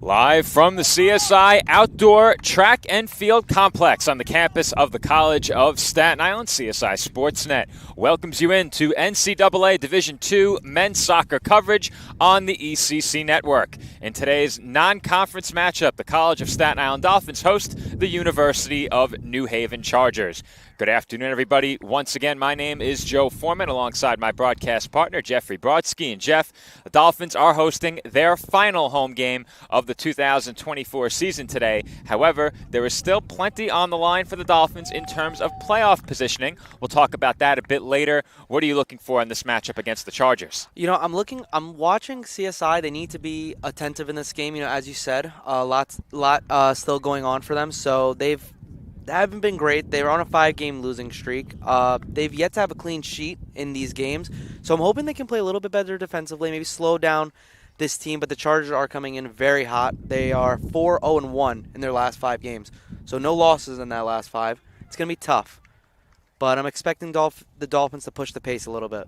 Live from the CSI Outdoor Track and Field Complex on the campus of the College of Staten Island, CSI Sportsnet welcomes you into NCAA Division II men's soccer coverage on the ECC network. In today's non-conference matchup, the College of Staten Island Dolphins host the University of New Haven Chargers. Good afternoon, everybody. Once again, my name is Joe Foreman alongside my broadcast partner, Jeffrey Brodsky. And Jeff, the Dolphins are hosting their final home game of the 2024 season today. However, there is still plenty on the line for the Dolphins in terms of playoff positioning. We'll talk about that a bit later. What are you looking for in this matchup against the Chargers? I'm watching CSI. They need to be attentive in this game. As you said, a lot still going on for them. So they haven't been great. They were on a 5-game losing streak. They've yet to have a clean sheet in these games. So I'm hoping they can play a little bit better defensively, maybe slow down this team. But the Chargers are coming in very hot. They are 4-0-1 in their last 5 games. So no losses in that last 5. It's going to be tough. But I'm expecting the Dolphins to push the pace a little bit.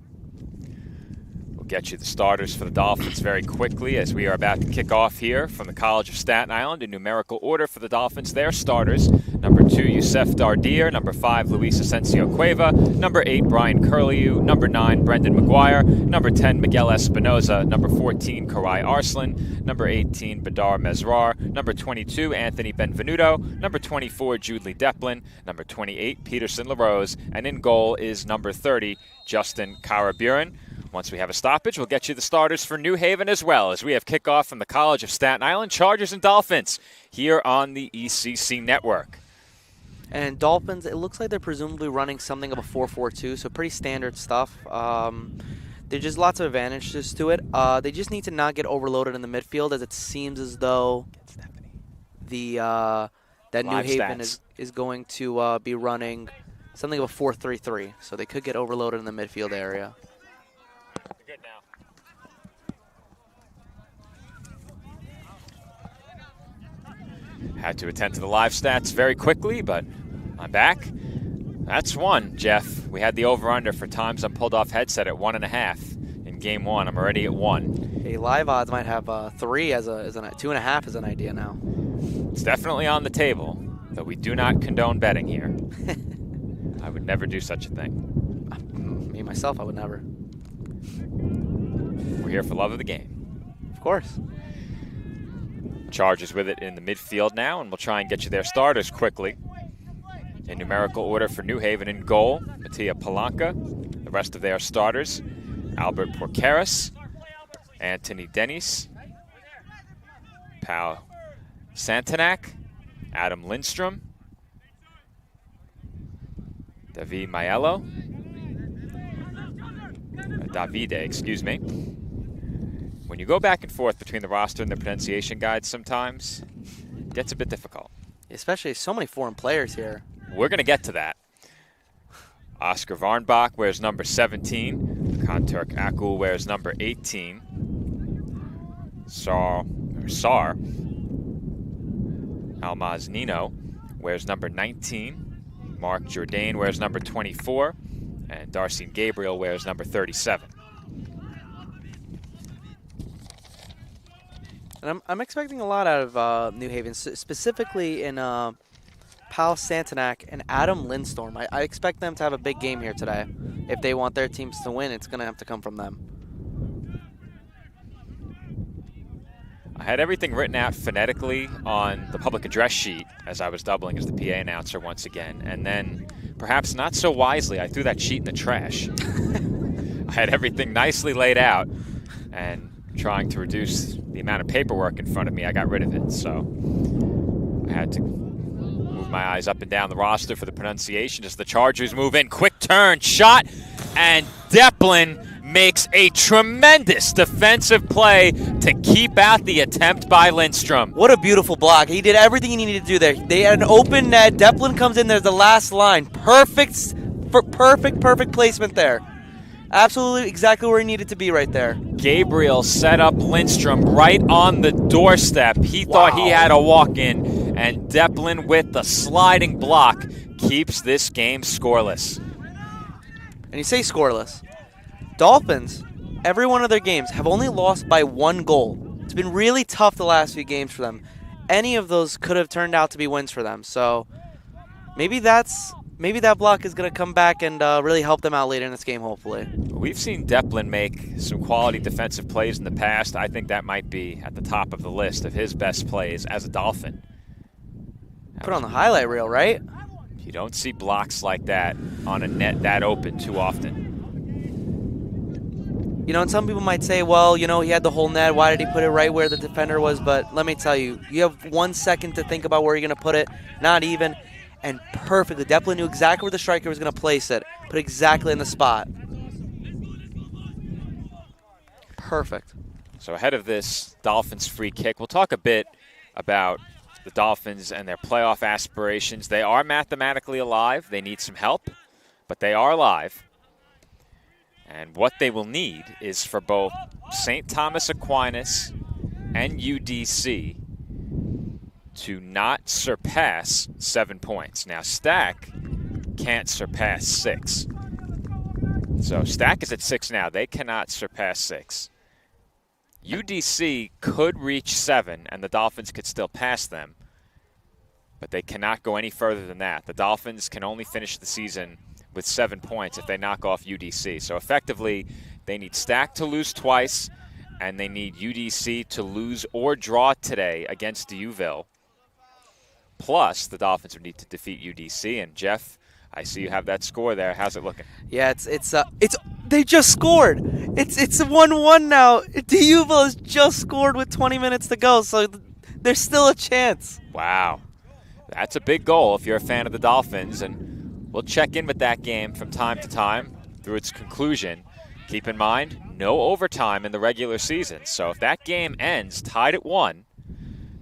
We'll get you the starters for the Dolphins very quickly as we are about to kick off here from the College of Staten Island in numerical order for the Dolphins. Their starters: number 2, Youssef Dardir; number 5, Luis Asensio Cueva; number 8, Brian Curlew; number 9, Brendan McGuire; number 10, Miguel Espinoza; number 14, Karai Arslan; number 18, Badar Mesrar; number 22, Anthony Benvenuto; number 24, Jude Deplin; number 28, Peterson LaRose; and in goal is number 30, Justin Karaburin. Once we have a stoppage, we'll get you the starters for New Haven as well, as we have kickoff from the College of Staten Island, Chargers and Dolphins, here on the ECC network. And Dolphins, it looks like they're presumably running something of a 4-4-2, so pretty standard stuff. There's just lots of advantages to it. They just need to not get overloaded in the midfield, as it seems as though that New Haven is going to be running something of a 4-3-3, so they could get overloaded in the midfield area. Good now. Had to attend to the live stats very quickly, but I'm back. That's one, Jeff. We had the over-under for times on pulled-off headset at 1.5 in game 1. I'm already at 1. Hey, live odds might have 3 as 2.5 as an idea now. It's definitely on the table, though we do not condone betting here. I would never do such a thing. Me, myself, I would never. We're here for love of the game. Of course. Chargers with it in the midfield now, and we'll try and get you their starters quickly. In numerical order for New Haven: in goal, Mattia Palanca. The rest of their starters: Albert Porqueras, Anthony Denis, Pau Santanak, Adam Lindstrom, Davide, excuse me. When you go back and forth between the roster and the pronunciation guides, sometimes it gets a bit difficult. Especially so many foreign players here. We're going to get to that. Oscar Varnbach wears number 17. Kanturk Akul wears number 18. Sar Almaz Nino wears number 19. Mark Jourdain wears number 24. And Darcy Gabriel wears number 37. And I'm expecting a lot out of New Haven, specifically in Pau Santanak and Adam Lindstrom. I expect them to have a big game here today. If they want their teams to win, it's going to have to come from them. I had everything written out phonetically on the public address sheet as I was doubling as the PA announcer once again. And then, perhaps not so wisely, I threw that sheet in the trash. I had everything nicely laid out, and trying to reduce the amount of paperwork in front of me, I got rid of it. So I had to move my eyes up and down the roster for the pronunciation as the Chargers move in. Quick turn, shot, and Deplin makes a tremendous defensive play to keep out the attempt by Lindstrom. What a beautiful block. He did everything he needed to do there. They had an open net. Deplin comes in. There's the last line. Perfect placement there. Absolutely exactly where he needed to be right there. Gabriel set up Lindstrom right on the doorstep. He thought he had a walk-in, and Deplin with the sliding block keeps this game scoreless. And you say scoreless. Dolphins, every one of their games, have only lost by 1 goal. It's It's been really tough the last few games for them. Any of those could have turned out to be wins for them. So maybe that block is going to come back and really help them out later in this game, hopefully. We've seen Deplin make some quality defensive plays in the past. I think that might be at the top of the list of his best plays as a Dolphin. Put on the highlight reel, right? You don't see blocks like that on a net that open too often. And some people might say, well, he had the whole net. Why did he put it right where the defender was? But let me tell you, you have 1 second to think about where you're going to put it. Not even. And perfectly. Deplin knew exactly where the striker was going to place it. Put it exactly in the spot. Perfect. So ahead of this Dolphins free kick, we'll talk a bit about the Dolphins and their playoff aspirations. They are mathematically alive. They need some help, but they are alive. And what they will need is for both St. Thomas Aquinas and UDC to not surpass 7 points. Now, Stack can't surpass 6. So Stack is at 6 now. They cannot surpass 6. UDC could reach 7, and the Dolphins could still pass them, but they cannot go any further than that. The Dolphins can only finish the season with 7 points if they knock off UDC. So effectively, they need Stack to lose twice, and they need UDC to lose or draw today against Duville. Plus, the Dolphins would need to defeat UDC. And Jeff, I see you have that score there. How's it looking? Yeah, it's they just scored. It's 1-1 now. Duville has just scored with 20 minutes to go, so there's still a chance. Wow. That's a big goal if you're a fan of the Dolphins, and we'll check in with that game from time to time through its conclusion. Keep in mind, no overtime in the regular season. So if that game ends tied at 1,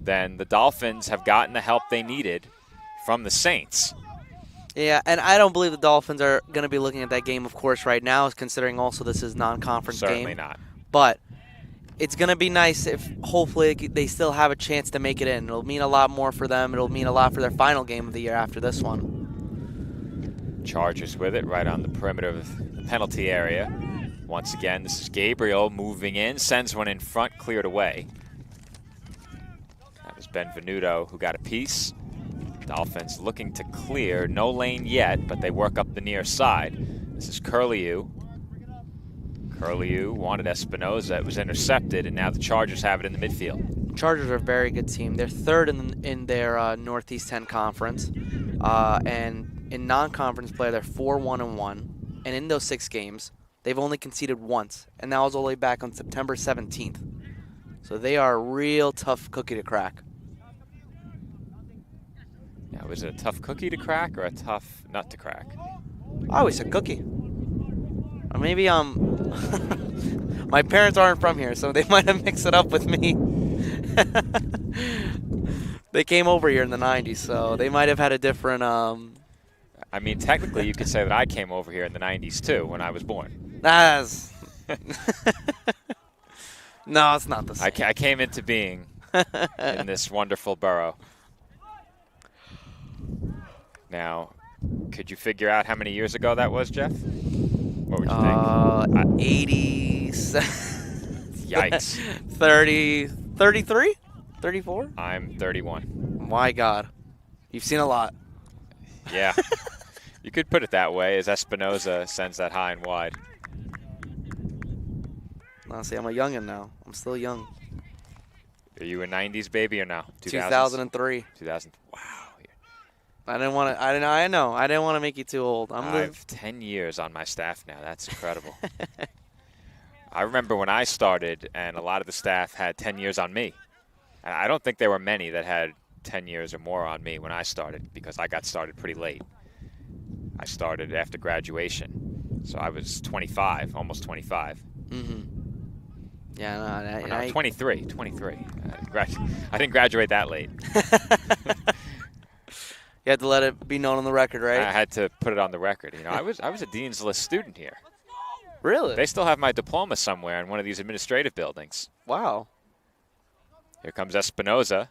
then the Dolphins have gotten the help they needed from the Saints. Yeah, and I don't believe the Dolphins are going to be looking at that game, of course, right now, considering also this is non-conference game. Certainly not. But it's going to be nice if hopefully they still have a chance to make it in. It'll mean a lot more for them. It'll mean a lot for their final game of the year after this one. Chargers with it right on the perimeter of the penalty area. Once again, this is Gabriel moving in, sends one in front, cleared away. That was Benvenuto who got a piece. Dolphins looking to clear. No lane yet, but they work up the near side. This is Curlew. Curlew wanted Espinoza. It was intercepted, and now the Chargers have it in the midfield. Chargers are a very good team. They're third in their Northeast 10 conference. And in non-conference play, they're 4-1-1. And in those 6 games, they've only conceded once. And that was all the way back on September 17th. So they are a real tough cookie to crack. Now, was it a tough cookie to crack or a tough nut to crack? I always said cookie. Or maybe my parents aren't from here, so they might have mixed it up with me. They came over here in the 90s, so they might have had a different... I mean, technically, you could say that I came over here in the 90s, too, when I was born. That's... No, it's not the same. I came into being in this wonderful borough. Now, could you figure out how many years ago that was, Jeff? What would you think? 80... Yikes. 30... 33? 34? I'm 31. My God. You've seen a lot. Yeah. You could put it that way, as Espinoza sends that high and wide. Honestly, I'm a youngin' now. I'm still young. Are you a 90s baby or no? 2003. 2000. Wow. I didn't want to. I know. I didn't want to make you too old. I have 10 years on my staff now. That's incredible. I remember when I started, and a lot of the staff had 10 years on me. And I don't think there were many that had 10 years or more on me when I started, because I got started pretty late. I started after graduation, so I was 25, almost 25. Mm-hmm. Yeah, no, 23. I didn't graduate that late. You had to let it be known on the record, right? I had to put it on the record. You know, I was a Dean's List student here. Really? They still have my diploma somewhere in one of these administrative buildings. Wow. Here comes Espinoza.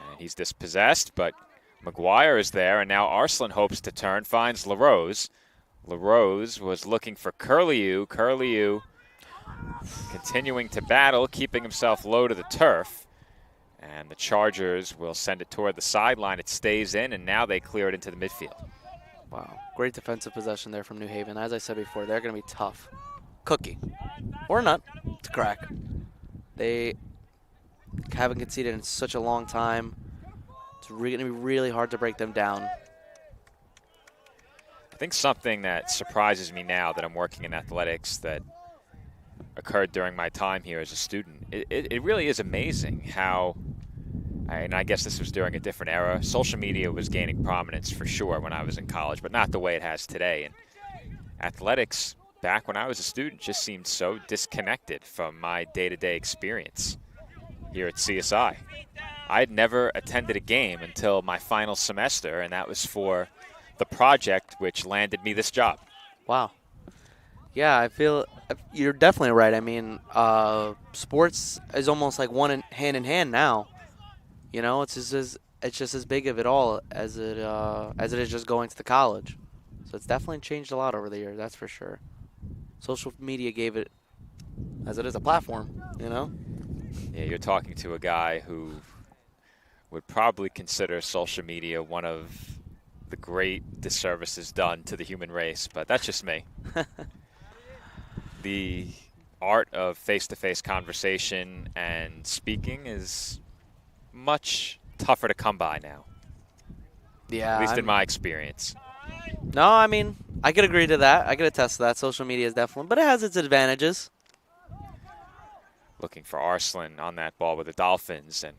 And he's dispossessed, but McGuire is there, and now Arslan hopes to turn, finds LaRose. LaRose was looking for Curlew. Curlew continuing to battle, keeping himself low to the turf. And the Chargers will send it toward the sideline. It stays in, and now they clear it into the midfield. Wow, great defensive possession there from New Haven. As I said before, they're going to be tough. Cookie. Or not. It's a crack. They haven't conceded in such a long time. It's going to be really hard to break them down. I think something that surprises me now that I'm working in athletics that occurred during my time here as a student, it really is amazing how, and I guess this was during a different era, social media was gaining prominence for sure when I was in college, but not the way it has today. And athletics, back when I was a student, just seemed so disconnected from my day-to-day experience here at CSI. I had never attended a game until my final semester, and that was for the project which landed me this job. Wow. Yeah, I feel you're definitely right. I mean, sports is almost like hand in hand now. You know, it's just as big of it all as it is just going to the college. So it's definitely changed a lot over the years. That's for sure. Social media gave it, as it is, a platform. You know. Yeah, you're talking to a guy who would probably consider social media one of the great disservices done to the human race, but that's just me. The art of face-to-face conversation and speaking is much tougher to come by now. Yeah. At least in my experience. No, I mean, I could agree to that. I could attest to that. Social media is definitely, but it has its advantages. Looking for Arslan on that ball with the Dolphins, and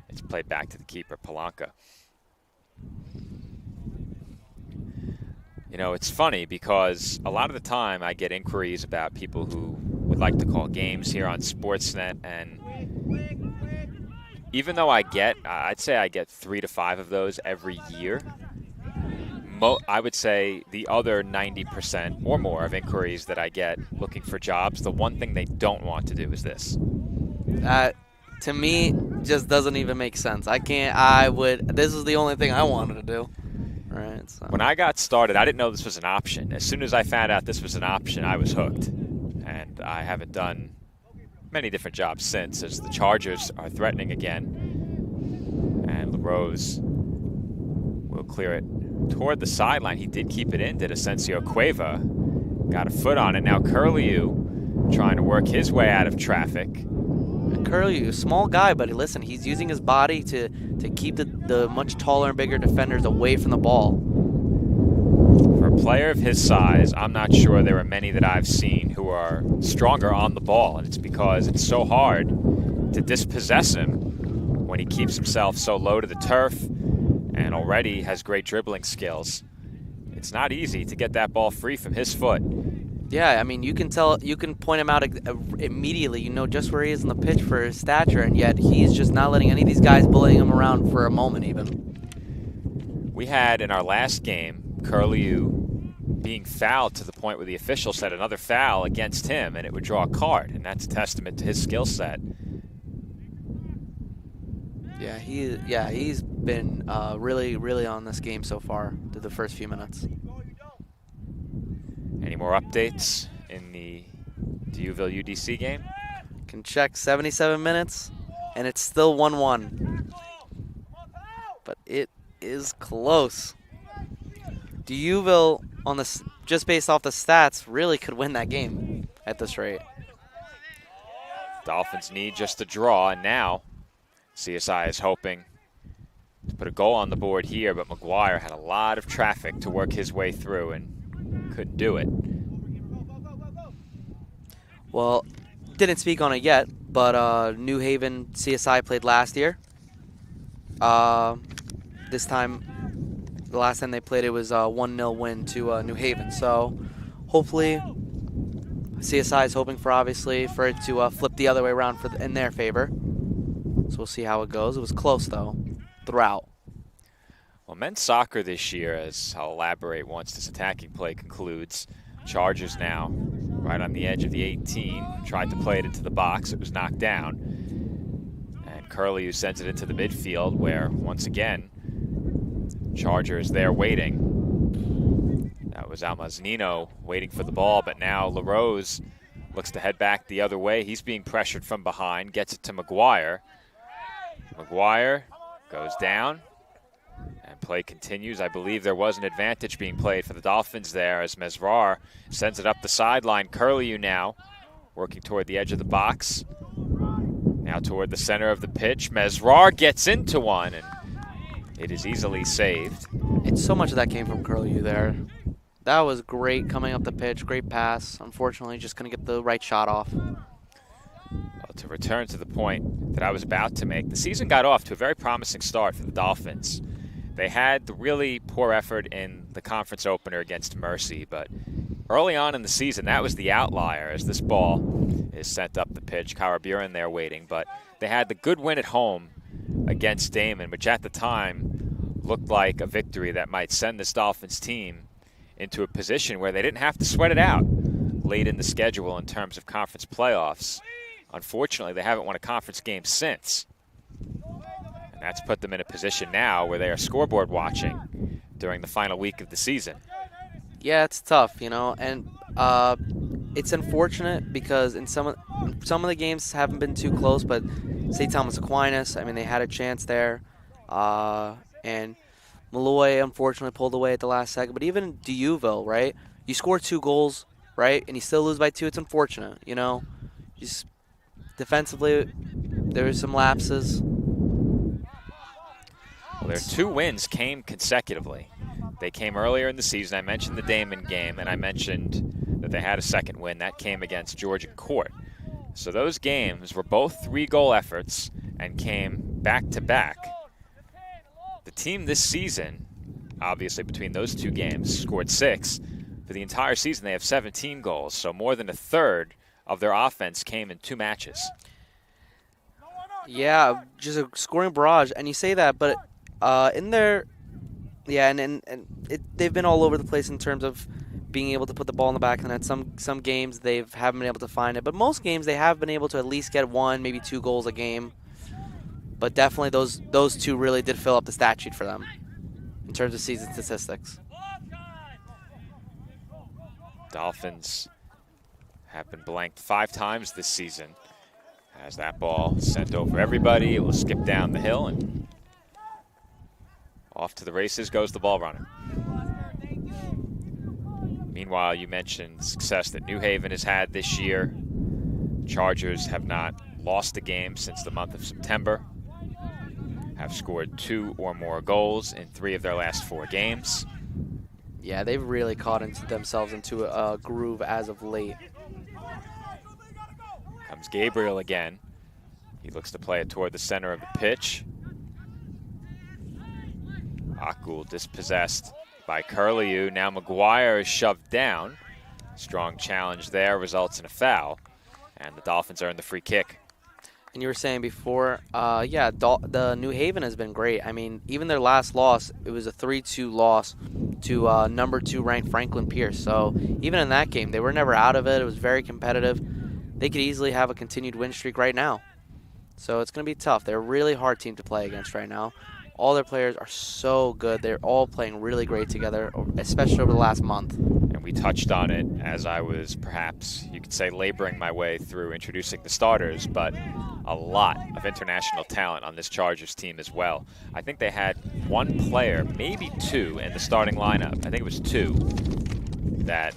it's played back to the keeper, Polanka. You know, it's funny because a lot of the time I get inquiries about people who would like to call games here on Sportsnet, and even though I'd say I get 3 to 5 of those every year, I would say the other 90% or more of inquiries that I get looking for jobs, the one thing they don't want to do is this. That, to me, just doesn't even make sense. This is the only thing I wanted to do. Right, so. When I got started, I didn't know this was an option. As soon as I found out this was an option, I was hooked. And I haven't done many different jobs since, as the Chargers are threatening again. And LaRose will clear it toward the sideline. He did keep it in, did Asensio Cueva. Got a foot on it. Now Curlew trying to work his way out of traffic. Curlew, small guy, but listen, he's using his body to keep the much taller and bigger defenders away from the ball. For a player of his size, I'm not sure there are many that I've seen who are stronger on the ball, and it's because it's so hard to dispossess him when he keeps himself so low to the turf and already has great dribbling skills. It's not easy to get that ball free from his foot. Yeah, I mean, you can point him out immediately. You know just where he is on the pitch for his stature, and yet he's just not letting any of these guys bullying him around for a moment even. We had in our last game, Curlew being fouled to the point where the official said another foul against him, and it would draw a card, and that's a testament to his skill set. Yeah, he's been really, really on this game so far through the first few minutes. Any more updates in the Duville UDC game? Can check 77 minutes, and it's still 1-1. But it is close. Duville, just based off the stats, really could win that game at this rate. Dolphins need just a draw, and now CSI is hoping to put a goal on the board here, but McGuire had a lot of traffic to work his way through and couldn't do it. Well, didn't speak on it yet, but New Haven CSI played last year. This time, the last time they played, it was a 1-0 win to New Haven. So hopefully, CSI is hoping for it to flip the other way around in their favor. So we'll see how it goes. It was close though, throughout. Well, men's soccer this year, as I'll elaborate once this attacking play concludes, Chargers now right on the edge of the 18, tried to play it into the box. It was knocked down. And Curlew sends it into the midfield where, once again, Chargers there waiting. That was Almaznino waiting for the ball, but now LaRose looks to head back the other way. He's being pressured from behind, gets it to McGuire. McGuire goes down, and play continues. I believe there was an advantage being played for the Dolphins there as Mesrar sends it up the sideline. Curlew now working toward the edge of the box. Now toward the center of the pitch. Mesrar gets into one, and it is easily saved. It's so much of that came from Curlew there. That was great coming up the pitch, great pass. Unfortunately, just couldn't get the right shot off. Well, to return to the point that I was about to make, the season got off to a very promising start for the Dolphins. They had the really poor effort in the conference opener against Mercy, but early on in the season, that was the outlier as this ball is sent up the pitch. Kyra Buren there waiting, but they had the good win at home against Damon, which at the time looked like a victory that might send this Dolphins team into a position where they didn't have to sweat it out late in the schedule in terms of conference playoffs. Unfortunately, they haven't won a conference game since. And that's put them in a position now where they are scoreboard watching during the final week of the season. Yeah, it's tough, you know, and it's unfortunate because in some of the games haven't been too close, but St. Thomas Aquinas, I mean, they had a chance there, and Malloy unfortunately pulled away at the last second. But even Deauville, right? You score 2 goals, right, and you still lose by 2. It's unfortunate, you know. Just defensively, there were some lapses. Well, their 2 wins came consecutively. They came earlier in the season. I mentioned the Damon game, and I mentioned that they had a second win. That came against Georgian Court. So those games were both 3-goal efforts and came back-to-back. The team this season, obviously between those 2 games, scored 6. For the entire season, they have 17 goals, so more than a third of their offense came in 2 matches. Yeah, just a scoring barrage. And you say that, but in their... Yeah, and they've been all over the place in terms of being able to put the ball in the back of the net. Some games they haven't been able to find it, but most games they have been able to at least get 1, maybe 2 goals a game. But definitely those 2 really did fill up the stat sheet for them in terms of season statistics. Dolphins have been blanked 5 times this season. As that ball sent over everybody, it will skip down the hill, and off to the races goes the ball runner. Meanwhile, you mentioned success that New Haven has had this year. Chargers have not lost a game since the month of September, have scored 2 or more goals in 3 of their last 4 games. Yeah, they've really caught themselves into a groove as of late. Comes Gabriel again. He looks to play it toward the center of the pitch. Akul dispossessed by Curlew. Now McGuire is shoved down. Strong challenge there results in a foul, and the Dolphins earn the free kick. And you were saying before, yeah, the New Haven has been great. I mean, even their last loss, it was a 3-2 loss to number 2 ranked Franklin Pierce. So even in that game, they were never out of it. It was very competitive. They could easily have a continued win streak right now. So it's going to be tough. They're a really hard team to play against right now. All their players are so good. They're all playing really great together, especially over the last month. And we touched on it as I was perhaps, you could say, laboring my way through introducing the starters, but a lot of international talent on this Chargers team as well. I think they had 1 player, maybe 2, in the starting lineup. I think it was 2 that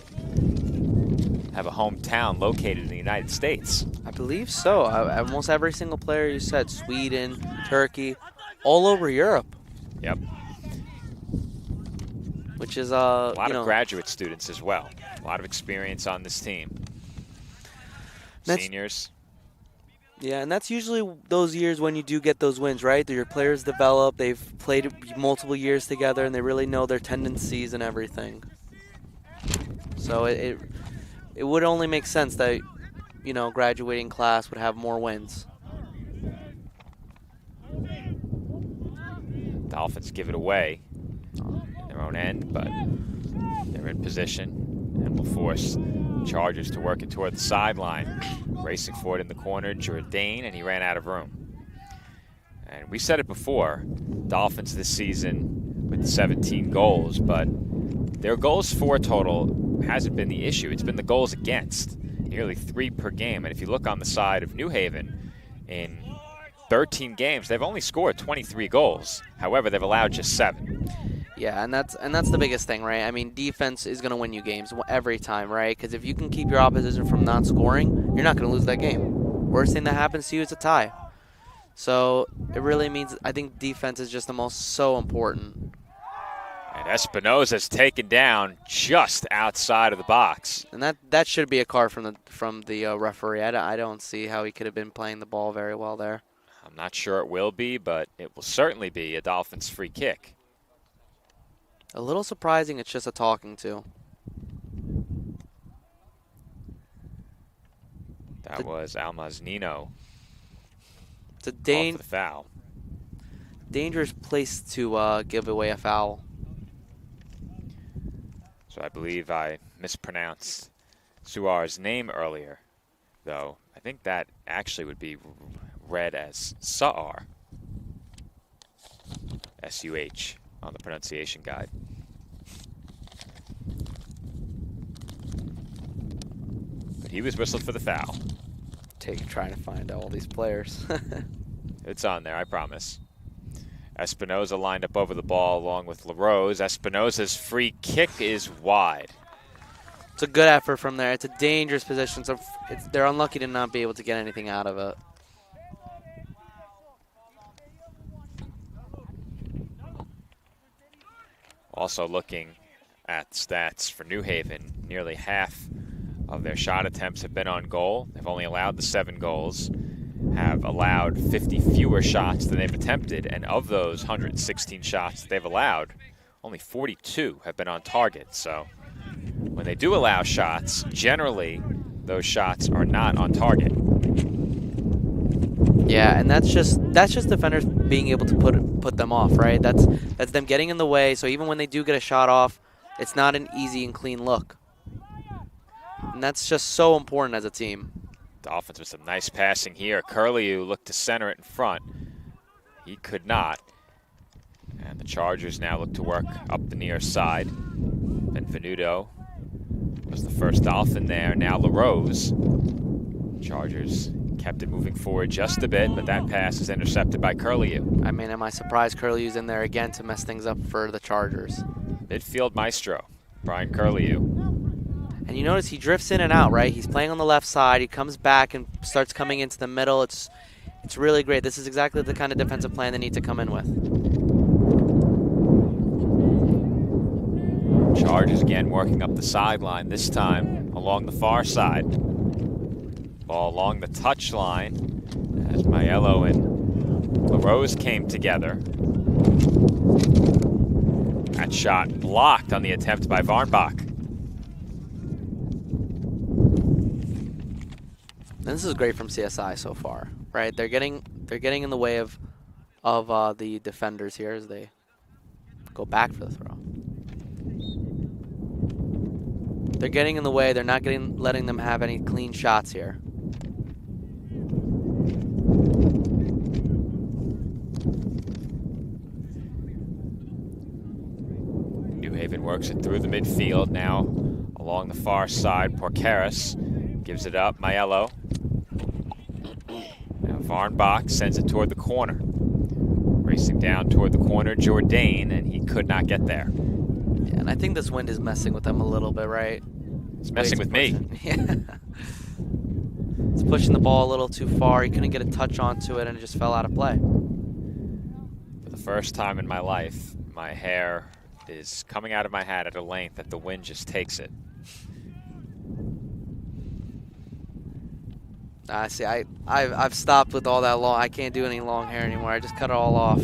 have a hometown located in the United States. I believe so. Almost every single player you said, Sweden, Turkey, all over Europe. Yep. Which is a lot of graduate students as well. A lot of experience on this team. Seniors. Yeah, and that's usually those years when you do get those wins, right? Your players develop, they've played multiple years together, and they really know their tendencies and everything. So it would only make sense that, you know, graduating class would have more wins. Dolphins give it away in their own end, but they're in position and will force Chargers to work it toward the sideline. Racing forward in the corner, Jourdain, and he ran out of room. And we said it before, Dolphins this season with 17 goals, but their goals for total hasn't been the issue. It's been the goals against. nearly 3 per game. And if you look on the side of New Haven, in 13 games, they've only scored 23 goals. However, they've allowed just 7. Yeah, and that's the biggest thing, right? I mean, defense is going to win you games every time, right? Because if you can keep your opposition from not scoring, you're not going to lose that game. Worst thing that happens to you is a tie. So it really means, I think defense is just so important. And Espinosa's taken down just outside of the box. And that should be a card from the referee. I don't see how he could have been playing the ball very well there. I'm not sure it will be, but it will certainly be a Dolphins free kick. A little surprising it's just a talking to. That was Almaznino. It's a Off the foul. dangerous place to give away a foul. So I believe I mispronounced Suar's name earlier, though. I think that actually would be read as Suar. S-U-H on the pronunciation guide. But he was whistled for the foul. Trying to find all these players. It's on there, I promise. Espinosa lined up over the ball along with LaRose. Espinosa's free kick is wide. It's a good effort from there. It's a dangerous position, so they're unlucky to not be able to get anything out of it. Also looking at stats for New Haven, nearly half of their shot attempts have been on goal. They've only allowed the 7 goals, have allowed 50 fewer shots than they've attempted, and of those 116 shots they've allowed, only 42 have been on target. So when they do allow shots, generally those shots are not on target. Yeah, and that's just defenders being able to put them off, right? That's them getting in the way, so even when they do get a shot off, it's not an easy and clean look. And that's just so important as a team. Dolphins with some nice passing here. Curlew looked to center it in front. He could not. And the Chargers now look to work up the near side. Benvenuto was the first Dolphin there. Now LaRose. Chargers kept it moving forward just a bit, but that pass is intercepted by Curlew. I mean, am I surprised Curlew's in there again to mess things up for the Chargers? Midfield maestro, Brian Curlew. And you notice he drifts in and out, right? He's playing on the left side. He comes back and starts coming into the middle. It's really great. This is exactly the kind of defensive plan they need to come in with. Chargers again working up the sideline, this time along the far side. Ball along the touchline as Maiello and LaRose came together. That shot blocked on the attempt by Varnbach. And this is great from CSI so far, right? They're getting in the way of the defenders here as they go back for the throw. They're getting in the way. They're not letting them have any clean shots here. New Haven works it through the midfield now along the far side. Porcaris gives it up. Maiello. Now Varnbach sends it toward the corner. Racing down toward the corner, Jourdain, and he could not get there. Yeah, and I think this wind is messing with them a little bit, right? It's messing with me. Yeah. It's pushing the ball a little too far. He couldn't get a touch onto it, and it just fell out of play. For the first time in my life, my hair is coming out of my hat at a length that the wind just takes it. See, I've stopped with all that long. I can't do any long hair anymore. I just cut it all off.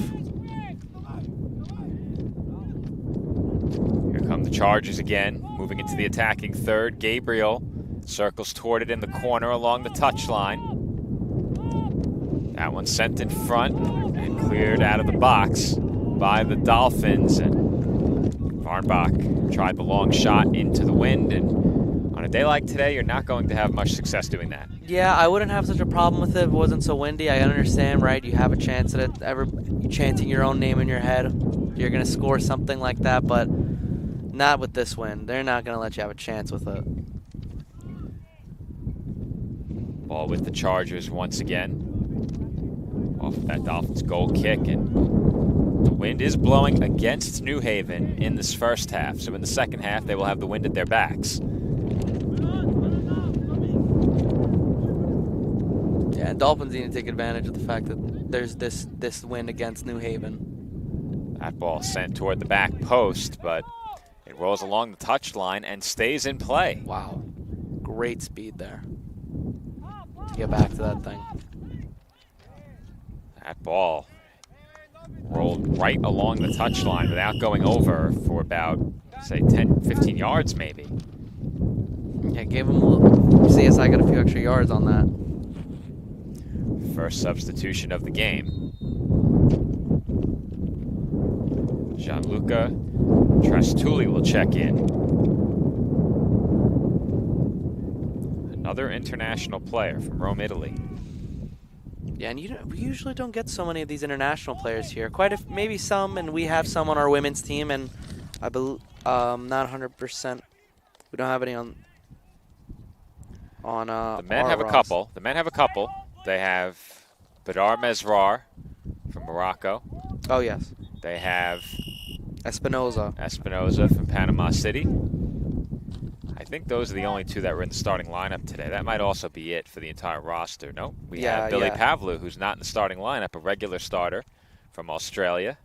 Here come the Chargers again, moving into the attacking third. Gabriel circles toward it in the corner along the touchline. That one sent in front and cleared out of the box by the Dolphins. And Varnbach tried the long shot into the wind, and on a day like today, you're not going to have much success doing that. Yeah, I wouldn't have such a problem with it if it wasn't so windy. I understand, right? You have a chance at it. You chanting your own name in your head, you're going to score something like that, but not with this wind. They're not going to let you have a chance with it. Ball with the Chargers once again. Off of that Dolphins goal kick, and the wind is blowing against New Haven in this first half. So in the second half, they will have the wind at their backs. Yeah, Dolphins need to take advantage of the fact that there's this wind against New Haven. That ball sent toward the back post, but it rolls along the touchline and stays in play. Wow, great speed there to get back to that thing. That ball rolled right along the touchline without going over for about, say, 10, 15 yards maybe. Yeah, gave him a little. CSI got a few extra yards on that. First substitution of the game. Gianluca Trastulli will check in. Another international player from Rome, Italy. Yeah, and we usually don't get so many of these international players here. Maybe some, and we have some on our women's team, and I believe not 100%. We don't have any on. The men have a couple. The men have a couple. They have Badar Mesrar from Morocco. Oh yes. They have Espinoza from Panama City. I think those are the only two that were in the starting lineup today. That might also be it for the entire roster. No, we have Billy Pavlu, who's not in the starting lineup, a regular starter from Australia.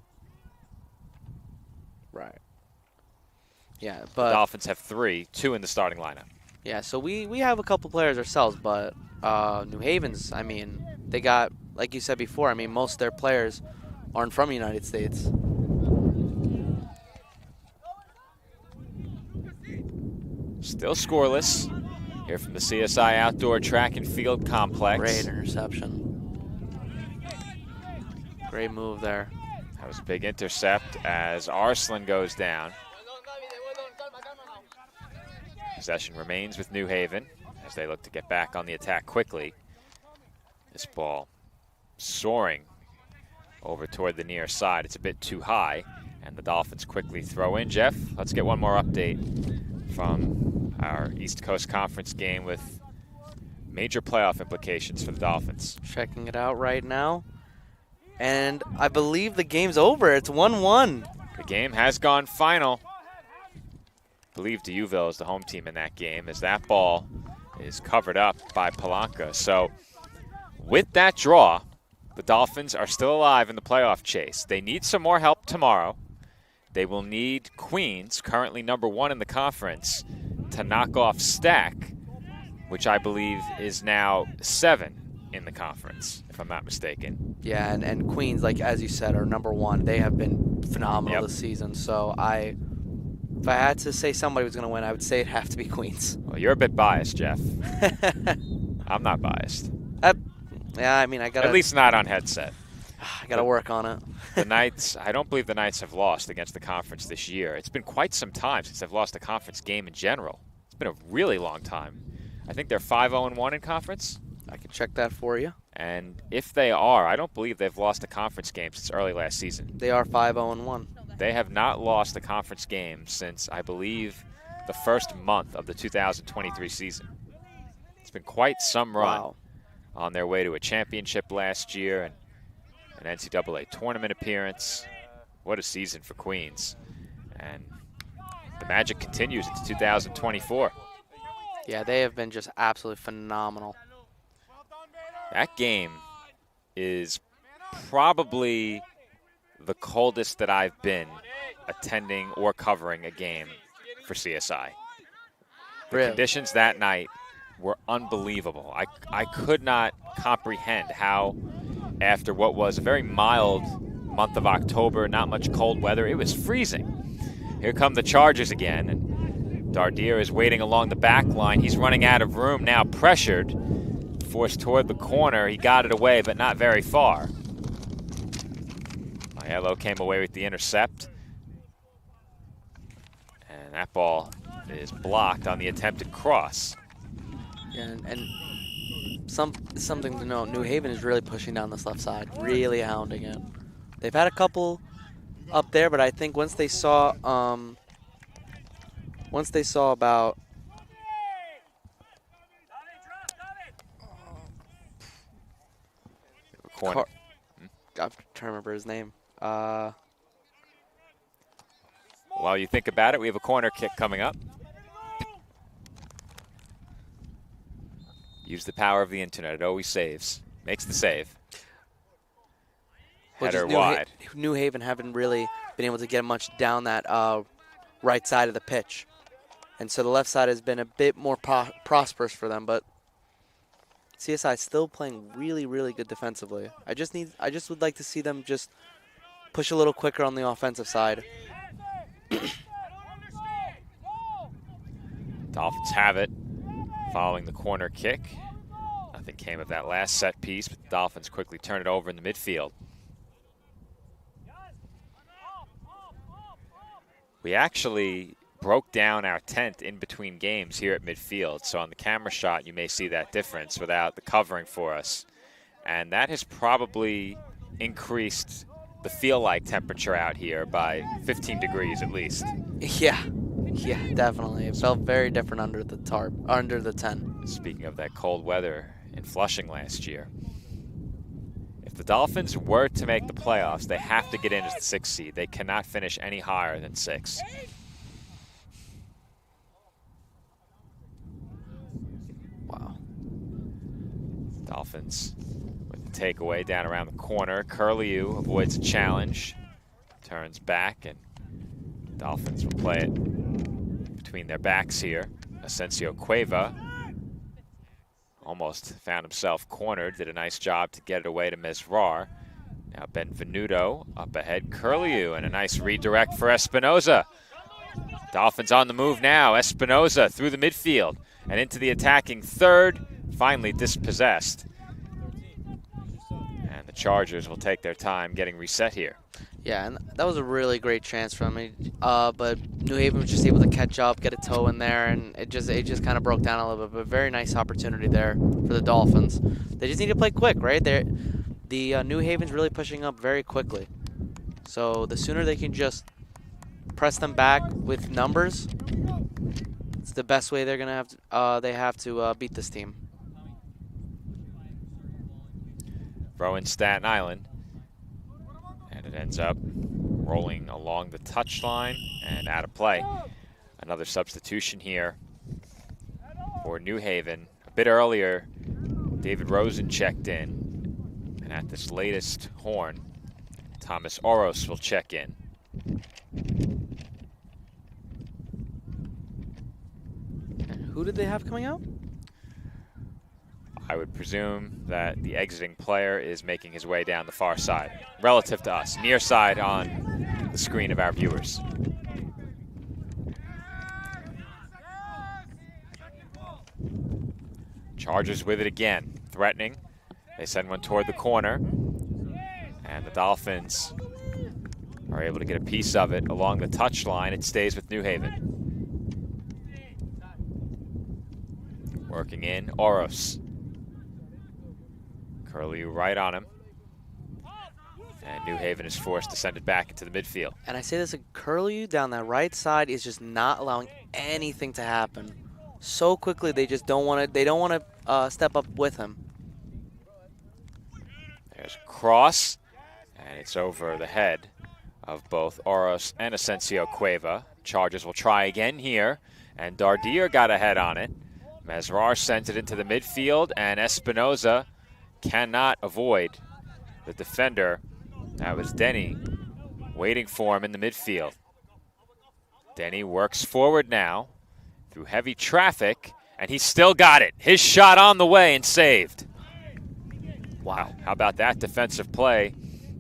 Right. Yeah, but the Dolphins have two in the starting lineup. Yeah, so we have a couple players ourselves, but New Haven's, I mean, they got, like you said before, I mean, most of their players aren't from the United States. Still scoreless here from the CSI Outdoor Track and Field Complex. Great interception. Great move there. That was a big intercept as Arslan goes down. Possession remains with New Haven as they look to get back on the attack quickly. This ball soaring over toward the near side. It's a bit too high, and the Dolphins quickly throw in. Jeff, let's get one more update from our East Coast Conference game with major playoff implications for the Dolphins. Checking it out right now, and I believe the game's over. It's 1-1. The game has gone final. I believe D'Youville is the home team in that game as that ball is covered up by Polanco. So with that draw, the Dolphins are still alive in the playoff chase. They need some more help tomorrow. They will need Queens, currently #1 in the conference, to knock off Stack, which I believe is now 7 in the conference, if I'm not mistaken. Yeah, and Queens, like as you said, are #1. They have been phenomenal this season. So if I had to say somebody was going to win, I would say it'd have to be Queens. Well, you're a bit biased, Jeff. I'm not biased. Yeah, I mean, I got at least not on headset. I got to work on it. The Knights, I don't believe the Knights have lost against the conference this year. It's been quite some time since they've lost a conference game in general. It's been a really long time. I think they're 5-0-1 in conference. I can check that for you. And if they are, I don't believe they've lost a conference game since early last season. They are 5-0-1. They have not lost a conference game since, I believe, the first month of the 2023 season. It's been quite some run on their way to a championship last year and an NCAA tournament appearance. What a season for Queens. And the magic continues into 2024. Yeah, they have been just absolutely phenomenal. That game is probably the coldest that I've been attending or covering a game for CSI. The conditions that night were unbelievable. I could not comprehend how, after what was a very mild month of October, not much cold weather, it was freezing. Here come the Chargers again, and Dardier is waiting along the back line. He's running out of room now, pressured, forced toward the corner. He got it away, but not very far. Aiello came away with the intercept. And that ball is blocked on the attempted cross. Yeah, and something to note, New Haven is really pushing down this left side, really hounding it. They've had a couple up there, but I think once they saw about corner. I'm trying to remember his name. While you think about it, we have a corner kick coming up. Use the power of the internet. It always saves. Makes the save. Header wide. New Haven haven't really been able to get much down that right side of the pitch. And so the left side has been a bit more prosperous for them, but CSI still playing really, really good defensively. I just would like to see them just push a little quicker on the offensive side. Dolphins have it following the corner kick. Nothing came of that last set piece, but the Dolphins quickly turn it over in the midfield. We actually broke down our tent in between games here at midfield, so on the camera shot you may see that difference without the covering for us. And that has probably increased the feel-like temperature out here by 15 degrees at least. Yeah, definitely. It felt very different under the tarp, under the tent. Speaking of that cold weather in Flushing last year, if the Dolphins were to make the playoffs, they have to get in as the 6th seed. They cannot finish any higher than 6. Wow. Dolphins with the takeaway down around the corner. Curlew avoids a challenge, turns back, and Dolphins will play it between their backs here. Asensio Cueva almost found himself cornered, did a nice job to get it away to Mesrar. Now Benvenuto up ahead, Curlew, and a nice redirect for Espinoza. Dolphins on the move now. Espinoza through the midfield and into the attacking third, finally dispossessed. And the Chargers will take their time getting reset here. Yeah, and that was a really great chance from me. But New Haven was just able to catch up, get a toe in there, and it just kind of broke down a little bit. But very nice opportunity there for the Dolphins. They just need to play quick, right? The New Haven's really pushing up very quickly. So the sooner they can just press them back with numbers, it's the best way they're gonna have to beat this team. Throw in Staten Island. And it ends up rolling along the touchline and out of play. Another substitution here for New Haven. A bit earlier, David Rosen checked in. And at this latest horn, Thomas Oros will check in. And who did they have coming out? I would presume that the exiting player is making his way down the far side, relative to us, near side on the screen of our viewers. Chargers with it again, threatening. They send one toward the corner, and the Dolphins are able to get a piece of it along the touchline. It stays with New Haven. Working in, Oros. Curlew right on him. And New Haven is forced to send it back into the midfield. And I say this, Curlew down that right side is just not allowing anything to happen. So quickly, they just don't want to. They don't want to step up with him. There's a cross, and it's over the head of both Oros and Asensio Cueva. Chargers will try again here, and Dardier got a head on it. Mesrar sent it into the midfield, and Espinoza cannot avoid the defender. That was Denny waiting for him in the midfield. Denny works forward now through heavy traffic, and he still got it. His shot on the way and saved. Wow, how about that defensive play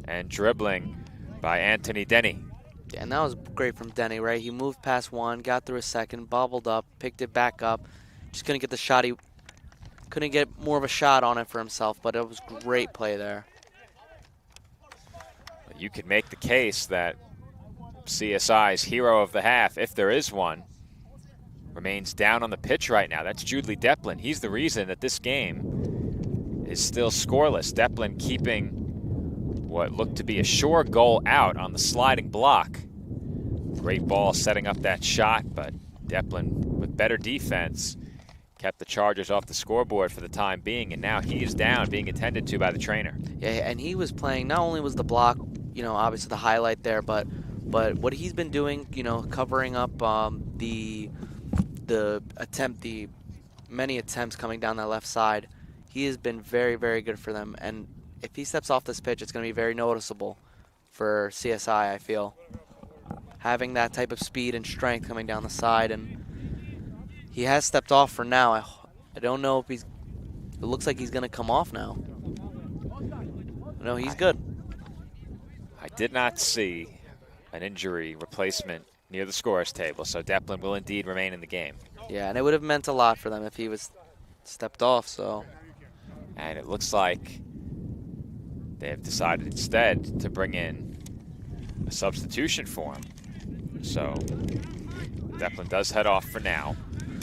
and dribbling by Anthony Denny. Yeah, and that was great from Denny, right? He moved past one, got through a second, bobbled up, picked it back up. Just couldn't get the shot. He couldn't get more of a shot on it for himself, but it was great play there. You could make the case that CSI's hero of the half, if there is one, remains down on the pitch right now. That's Judley Deplin. He's the reason that this game is still scoreless. Deplin keeping what looked to be a sure goal out on the sliding block. Great ball setting up that shot, but Deplin with better defense kept the Chargers off the scoreboard for the time being, and now he is down, being attended to by the trainer. Yeah, and he was playing, not only was the block, obviously the highlight there, but what he's been doing, covering up the many attempts coming down that left side, he has been very, very good for them. And if he steps off this pitch, it's going to be very noticeable for CSI, I feel. Having that type of speed and strength coming down the side, and he has stepped off for now. I don't know if it looks like he's going to come off now. No, he's good. I did not see an injury replacement near the scorer's table, so Deplin will indeed remain in the game. Yeah, and it would have meant a lot for them if he was stepped off, so. And it looks like they have decided instead to bring in a substitution for him. So Deplin does head off for now,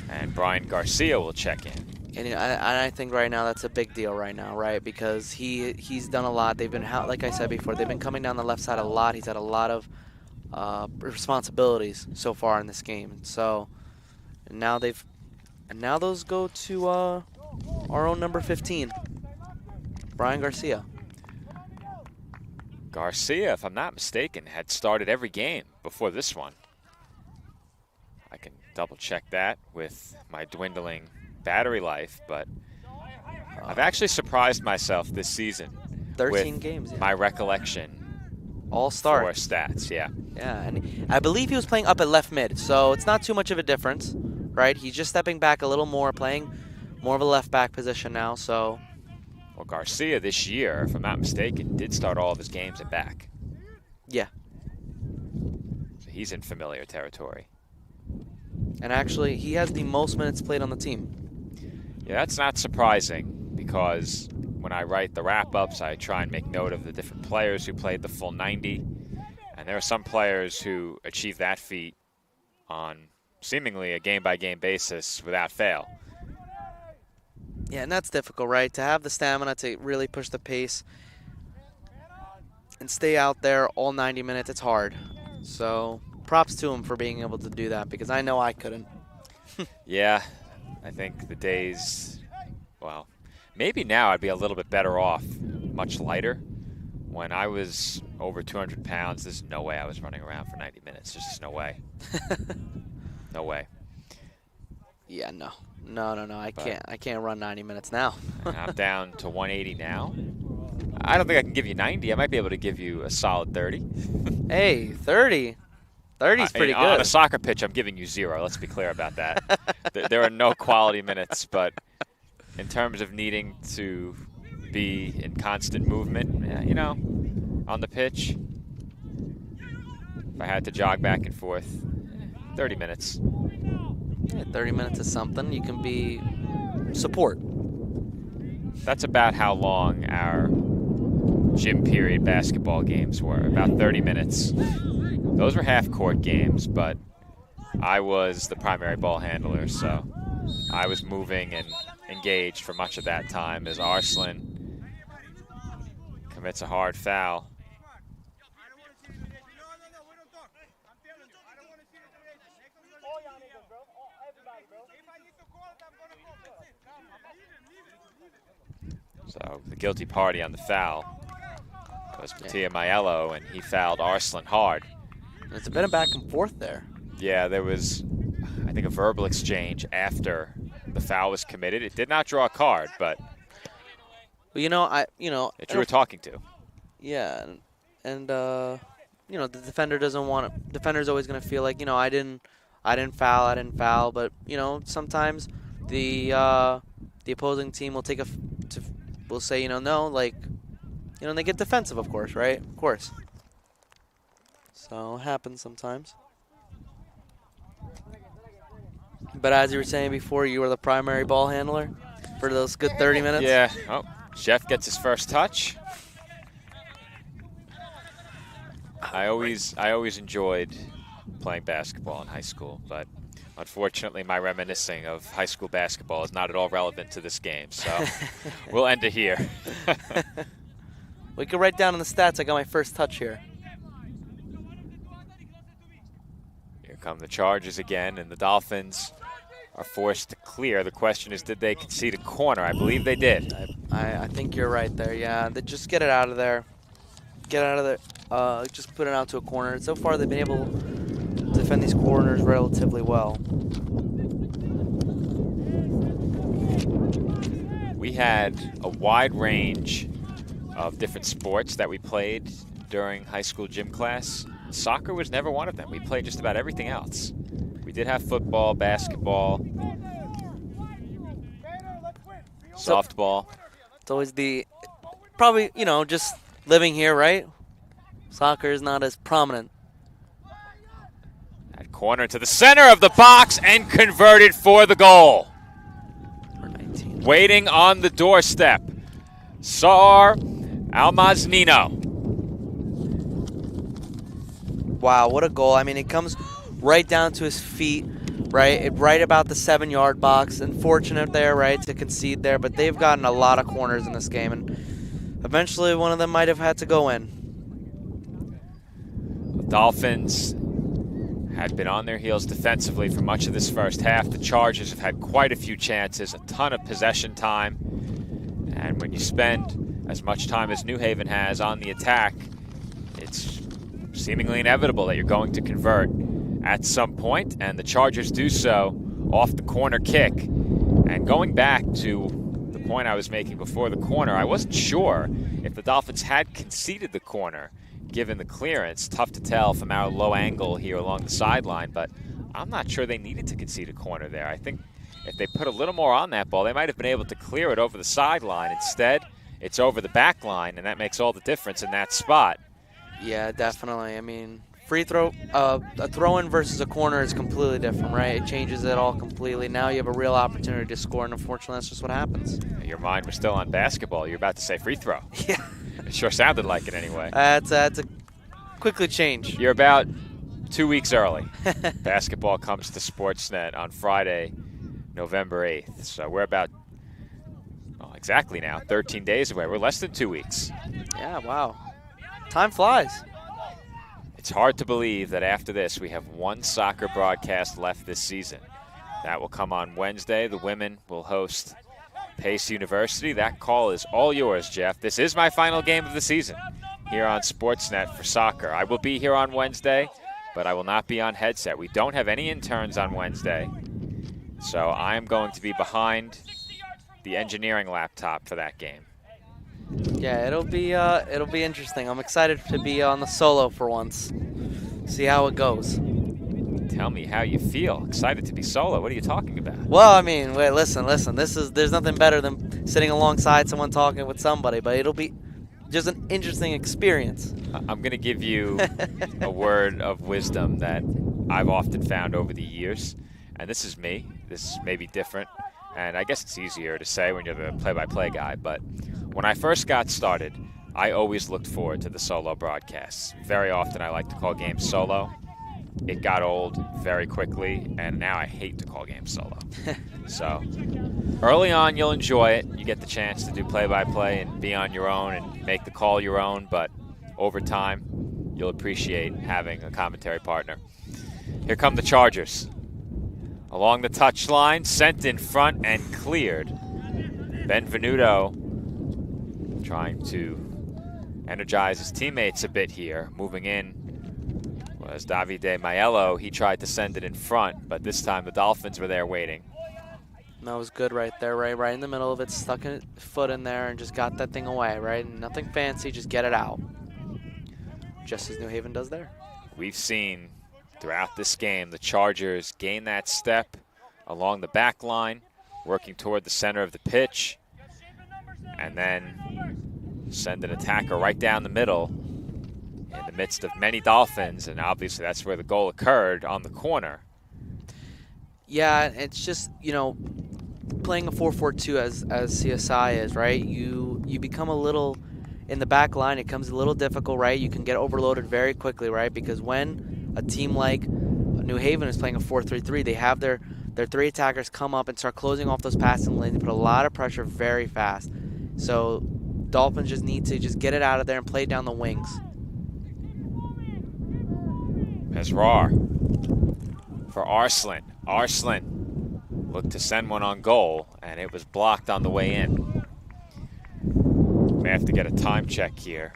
and Brian Garcia will check in. And I think right now that's a big deal right now, right? Because he's done a lot. They've been, like I said before, they've been coming down the left side a lot. He's had a lot of responsibilities so far in this game. And so now those go to our own number 15, Brian Garcia. Garcia, if I'm not mistaken, had started every game before this one. I can double check that with my dwindling battery life, but I've actually surprised myself this season 13 with games, yeah. my recollection All start for stats, yeah. Yeah, and I believe he was playing up at left mid, so it's not too much of a difference, right? He's just stepping back a little more, playing more of a left back position now, so. Well, Garcia this year, if I'm not mistaken, did start all of his games at back. Yeah. So he's in familiar territory. And actually, he has the most minutes played on the team. Yeah, that's not surprising, because when I write the wrap-ups, I try and make note of the different players who played the full 90. And there are some players who achieve that feat on seemingly a game-by-game basis without fail. Yeah, and that's difficult, right? To have the stamina to really push the pace and stay out there all 90 minutes, it's hard. So props to him for being able to do that, because I know I couldn't. Yeah, I think the days, well, maybe now I'd be a little bit better off, much lighter. When I was over 200 pounds, there's no way I was running around for 90 minutes. There's just no way. No way. Yeah, no. I can't run 90 minutes now. I'm down to 180 now. I don't think I can give you 90. I might be able to give you a solid 30. Hey, 30. 30's pretty good. On a soccer pitch, I'm giving you 0. Let's be clear about that. There are no quality minutes, but in terms of needing to be in constant movement, on the pitch, if I had to jog back and forth, 30 minutes. Yeah, 30 minutes is something. You can be support. That's about how long our gym period basketball games were, about 30 minutes. Those were half-court games, but I was the primary ball handler, so I was moving and engaged for much of that time as Arslan commits a hard foul. So the guilty party on the foul was Mattia Maiello, and he fouled Arslan hard. It's a bit of back and forth there. Yeah, there was, I think, a verbal exchange after the foul was committed. It did not draw a card, but well, that you were talking to. Yeah, and the defender doesn't want it. Defender's always going to feel like, I didn't foul, but sometimes the opposing team will will say, no, like, and they get defensive, of course, right? Of course. So it happens sometimes. But as you were saying before, you were the primary ball handler for those good 30 minutes? Yeah. Oh, Jeff gets his first touch. I always enjoyed playing basketball in high school, but unfortunately my reminiscing of high school basketball is not at all relevant to this game, so we'll end it here. We can write down in the stats I got my first touch here. Here come the Chargers again, and the Dolphins are forced to clear. The question is, did they concede a corner? I believe they did. I think you're right there. Yeah, they just get it out of there. Get out of there. Just put it out to a corner. So far, they've been able to defend these corners relatively well. We had a wide range of different sports that we played during high school gym class. Soccer was never one of them. We played just about everything else. We did have football, basketball, softball. It's always probably, just living here, right? Soccer is not as prominent. That corner to the center of the box and converted for the goal. Waiting on the doorstep, Saar Almaznino. Wow, what a goal. I mean, it comes right down to his feet, right about the 7-yard box. Unfortunate there, right, to concede there, but they've gotten a lot of corners in this game, and eventually one of them might have had to go in. The Dolphins had been on their heels defensively for much of this first half. The Chargers have had quite a few chances, a ton of possession time, and when you spend as much time as New Haven has on the attack, it's seemingly inevitable that you're going to convert at some point, and the Chargers do so off the corner kick. And going back to the point I was making before the corner, I wasn't sure if the Dolphins had conceded the corner given the clearance. Tough to tell from our low angle here along the sideline, but I'm not sure they needed to concede a corner there. I think if they put a little more on that ball, they might have been able to clear it over the sideline. Instead, it's over the back line, and that makes all the difference in that spot. Yeah, definitely. I mean, free throw, a throw-in versus a corner is completely different, right? It changes it all completely. Now you have a real opportunity to score, and unfortunately, that's just what happens. Your mind was still on basketball. You're about to say free throw. Yeah. It sure sounded like it anyway. That's a quickly change. You're about 2 weeks early. Basketball comes to Sportsnet on Friday, November 8th. So we're about, exactly now, 13 days away. We're less than 2 weeks. Yeah, wow. Time flies. It's hard to believe that after this we have one soccer broadcast left this season. That will come on Wednesday. The women will host Pace University. That call is all yours, Jeff. This is my final game of the season here on Sportsnet for soccer. I will be here on Wednesday, but I will not be on headset. We don't have any interns on Wednesday, so I am going to be behind the engineering laptop for that game. Yeah, it'll be interesting. I'm excited to be on the solo for once. See how it goes. Tell me how you feel. Excited to be solo. What are you talking about? Well, I mean, wait, listen. There's nothing better than sitting alongside someone talking with somebody, but it'll be just an interesting experience. I'm going to give you a word of wisdom that I've often found over the years, and this is me. This may be different, and I guess it's easier to say when you're the play-by-play guy, but when I first got started, I always looked forward to the solo broadcasts. Very often I like to call games solo. It got old very quickly, and now I hate to call games solo. So early on, you'll enjoy it. You get the chance to do play-by-play and be on your own and make the call your own, but over time, you'll appreciate having a commentary partner. Here come the Chargers. Along the touchline, sent in front and cleared. Benvenuto trying to energize his teammates a bit here. Moving in was Davide Maiello. He tried to send it in front, but this time the Dolphins were there waiting. That was good right there, right in the middle of it. Stuck his foot in there and just got that thing away, right? Nothing fancy, just get it out. Just as New Haven does there. We've seen throughout this game the Chargers gain that step along the back line, working toward the center of the pitch, and then send an attacker right down the middle in the midst of many Dolphins, and obviously that's where the goal occurred, on the corner. Yeah, it's just, playing a 4-4-2 as CSI is, right? You become a little, in the back line, it comes a little difficult, right? You can get overloaded very quickly, right? Because when a team like New Haven is playing a 4-3-3, they have their three attackers come up and start closing off those passing lanes. They put a lot of pressure very fast. So Dolphins just need to just get it out of there and play down the wings. Mesrar for Arslan. Arslan looked to send one on goal, and it was blocked on the way in. May have to get a time check here.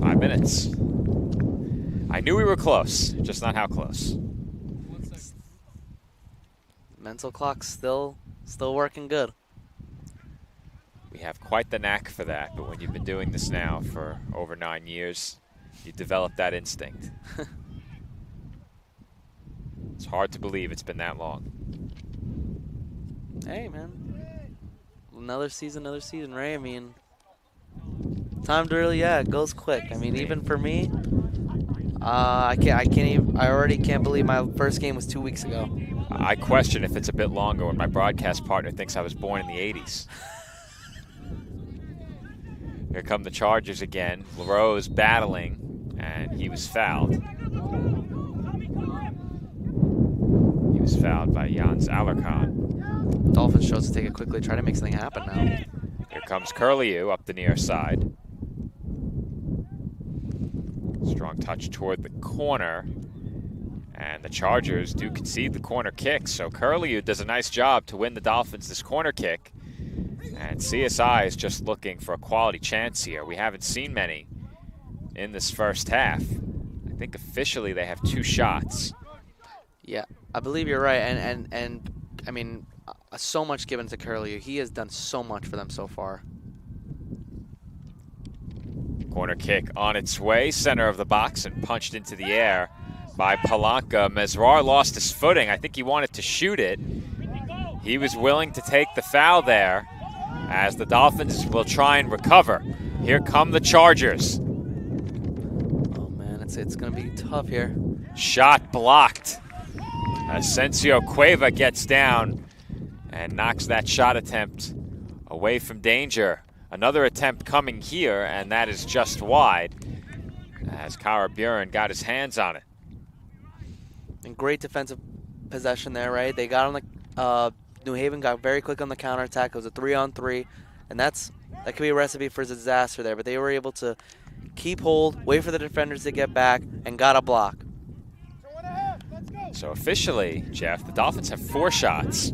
5 minutes. I knew we were close, just not how close. Mental clock's still working good. We have quite the knack for that, but when you've been doing this now for over 9 years, you develop that instinct. It's hard to believe it's been that long. Hey, man. Another season, right? I mean, time to really, it goes quick. I mean, even for me, I already can't believe my first game was 2 weeks ago. I question if it's a bit longer when my broadcast partner thinks I was born in the 80s. Here come the Chargers again. LaRose battling, and he was fouled. He was fouled by Jans Alarcon. Dolphins chose to take it quickly, try to make something happen now. Here comes Curlew up the near side. Strong touch toward the corner. And the Chargers do concede the corner kick, so Curlew does a nice job to win the Dolphins this corner kick. And CSI is just looking for a quality chance here. We haven't seen many in this first half. I think officially they have 2 shots. Yeah, I believe you're right, and I mean, so much given to Curlew. He has done so much for them so far. Corner kick on its way, center of the box, and punched into the air by Palanca. Mesrar lost his footing. I think he wanted to shoot it. He was willing to take the foul there as the Dolphins will try and recover. Here come the Chargers. Oh, man, it's going to be tough here. Shot blocked. Asensio Cueva gets down and knocks that shot attempt away from danger. Another attempt coming here, and that is just wide as Kara Buren got his hands on it. And great defensive possession there, right? They got on the New Haven got very quick on the counterattack. It was a 3-on-3, and that could be a recipe for disaster there. But they were able to keep hold, wait for the defenders to get back, and got a block. So officially, Jeff, the Dolphins have 4 shots.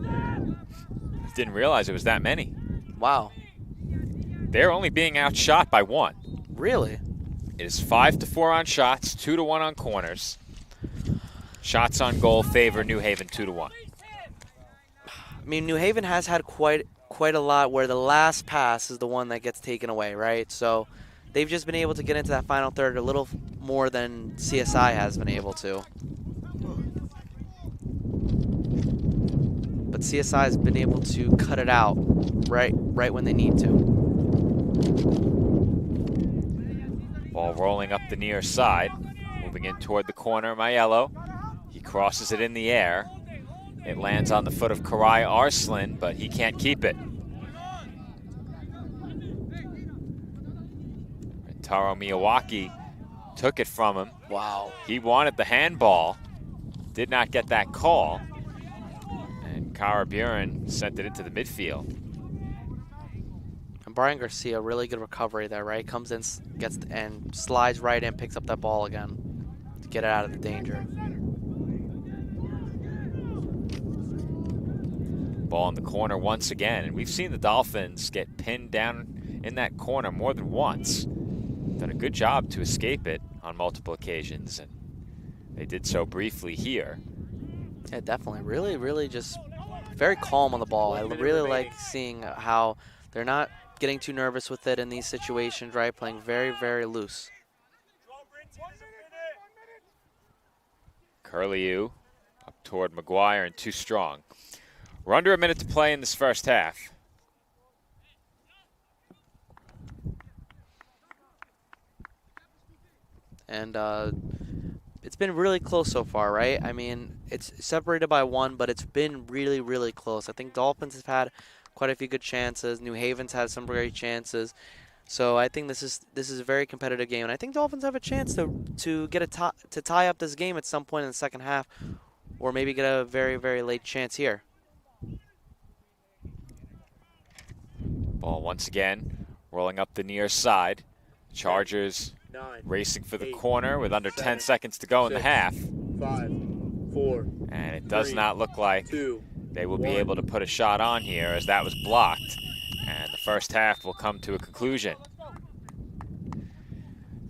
Didn't realize it was that many. Wow. They're only being outshot by 1. Really? It is 5-4 on shots, 2-1 on corners. Shots on goal favor New Haven 2-1. I mean, New Haven has had quite a lot where the last pass is the one that gets taken away, right? So they've just been able to get into that final third a little more than CSI has been able to. But CSI has been able to cut it out right when they need to. Ball rolling up the near side, moving in toward the corner. Maiello, he crosses it in the air. It lands on the foot of Karai Arslan, but he can't keep it. And Taro Miyawaki took it from him. Wow. He wanted the handball, did not get that call. And Kara Buren sent it into the midfield. And Brian Garcia, really good recovery there, right? Comes in, gets and slides right in, picks up that ball again to get it out of the danger. Ball in the corner once again, and we've seen the Dolphins get pinned down in that corner more than once. Done a good job to escape it on multiple occasions, and they did so briefly here. Yeah, definitely. Really just very calm on the ball. I really like seeing how they're not getting too nervous with it in these situations, right? Playing very loose. Curlew up toward McGuire and too strong. We're under a minute to play in this first half. And it's been really close so far, right? I mean, it's separated by 1, but it's been really close. I think Dolphins have had quite a few good chances. New Haven's had some great chances. So I think this is a very competitive game, and I think Dolphins have a chance to get to tie up this game at some point in the second half, or maybe get a very late chance here. Ball once again rolling up the near side. Chargers racing for the corner with under 10 seconds to go in the half. 5, 4. And it does 3, not look like 2, they will be 1. able to put a shot on here, as that was blocked. And the first half will come to a conclusion.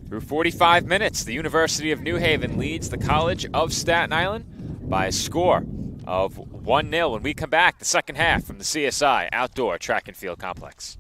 Through 45 minutes, the University of New Haven leads the College of Staten Island by a score of 1-0. When we come back, the second half from the CSI Outdoor Track and Field Complex.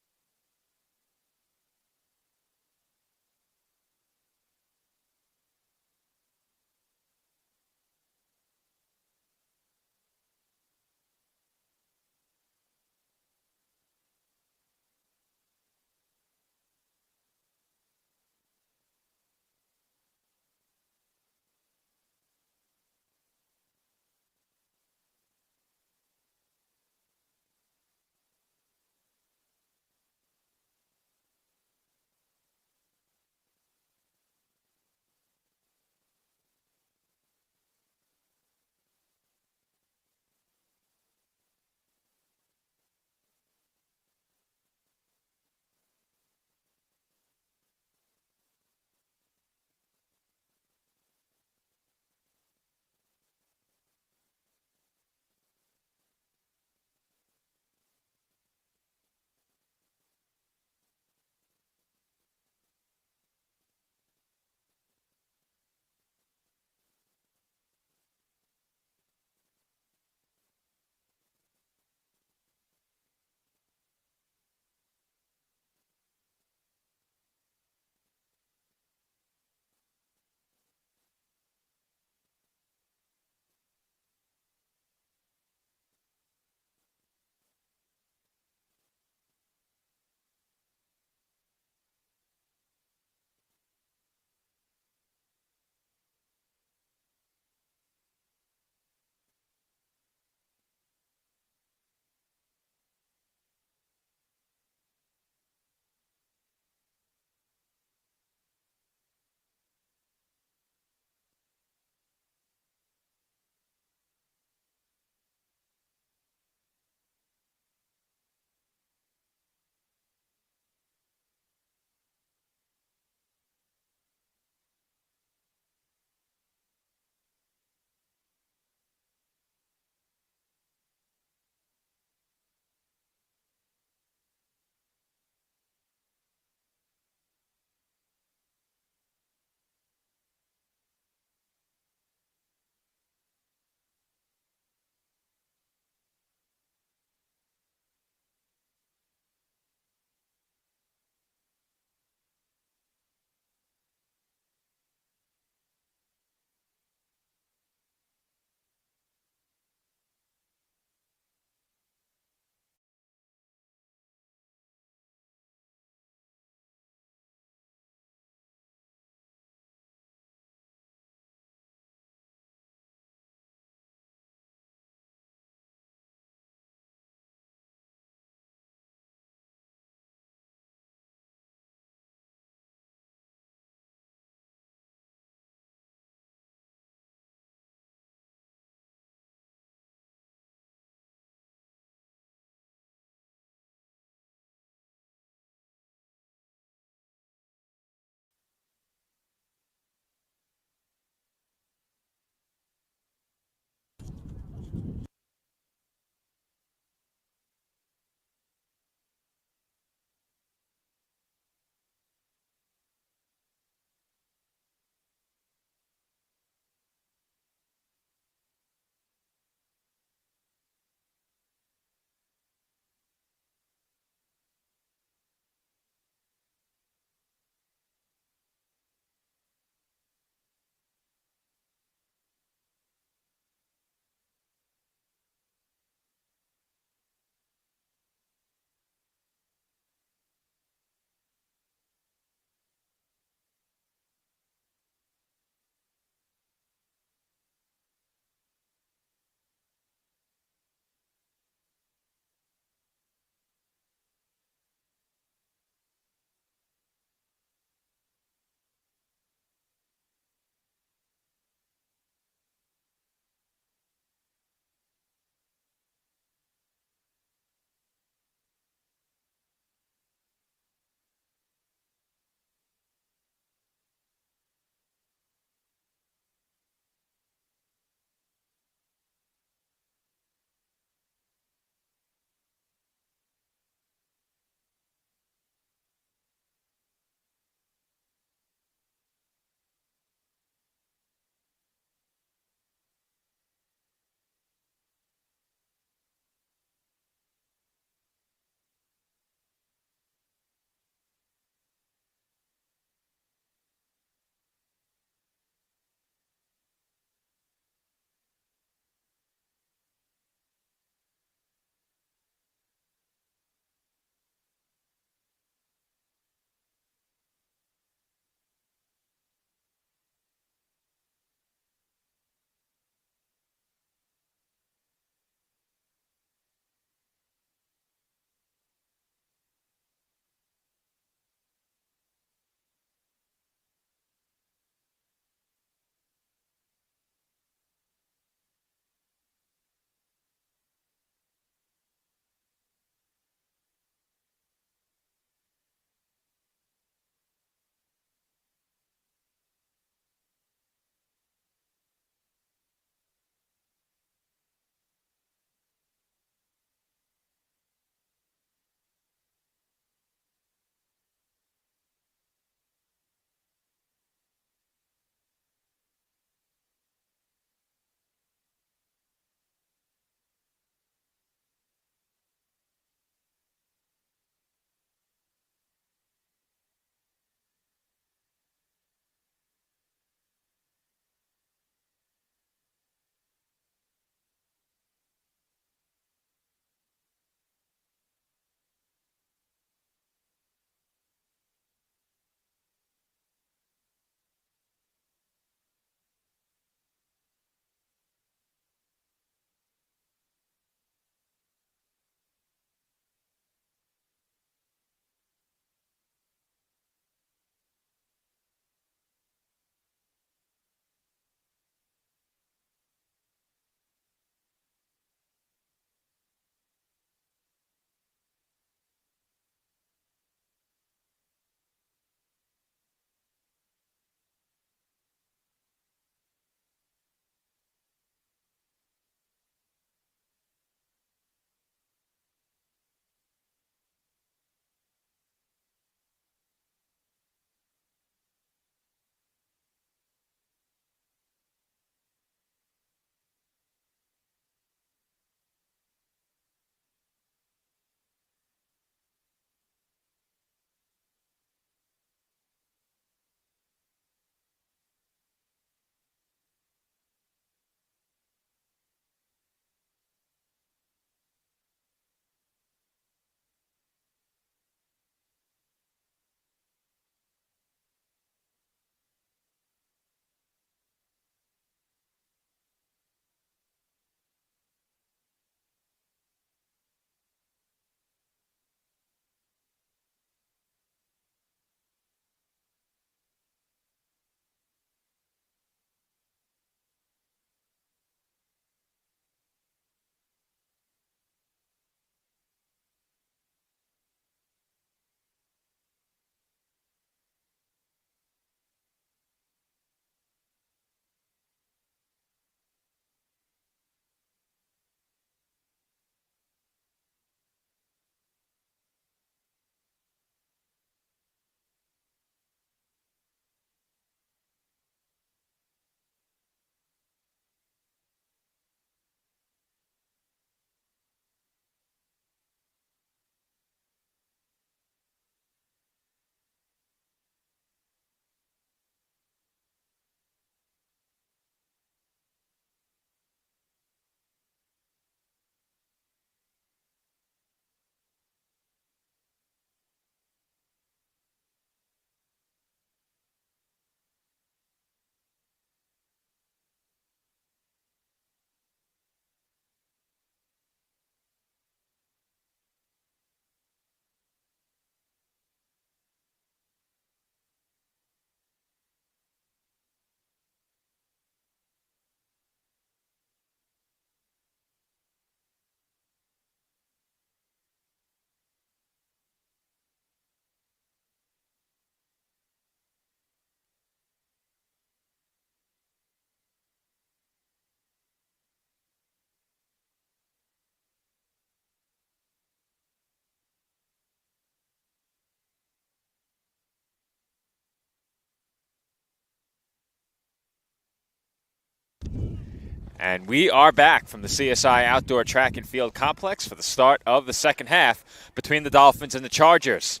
And we are back from the CSI Outdoor Track and Field Complex for the start of the second half between the Dolphins and the Chargers.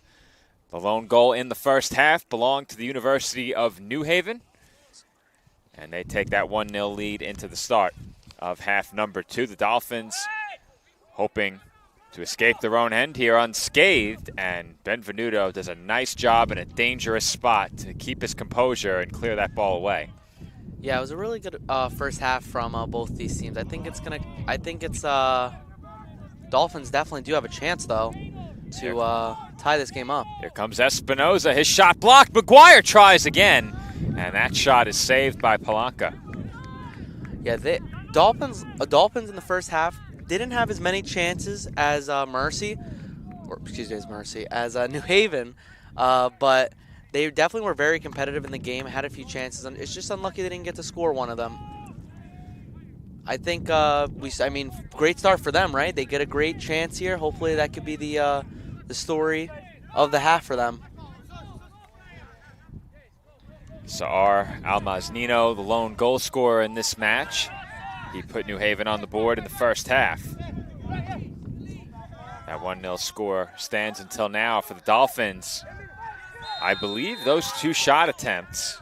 The lone goal in the first half belonged to the University of New Haven, and they take that 1-0 lead into the start of half number 2. The Dolphins hoping to escape their own end here unscathed, and Benvenuto does a nice job in a dangerous spot to keep his composure and clear that ball away. Yeah, it was a really good first half from both these teams. I think Dolphins definitely do have a chance though to tie this game up. Here comes Espinoza. His shot blocked. McGuire tries again, and that shot is saved by Palanca. Yeah, Dolphins in the first half didn't have as many chances as New Haven, but they definitely were very competitive in the game, had a few chances, and it's just unlucky they didn't get to score one of them. I think, great start for them, right? They get a great chance here. Hopefully that could be the story of the half for them. Saar Almaznino, the lone goal scorer in this match. He put New Haven on the board in the first half. That 1-0 score stands until now for the Dolphins. I believe those 2 shot attempts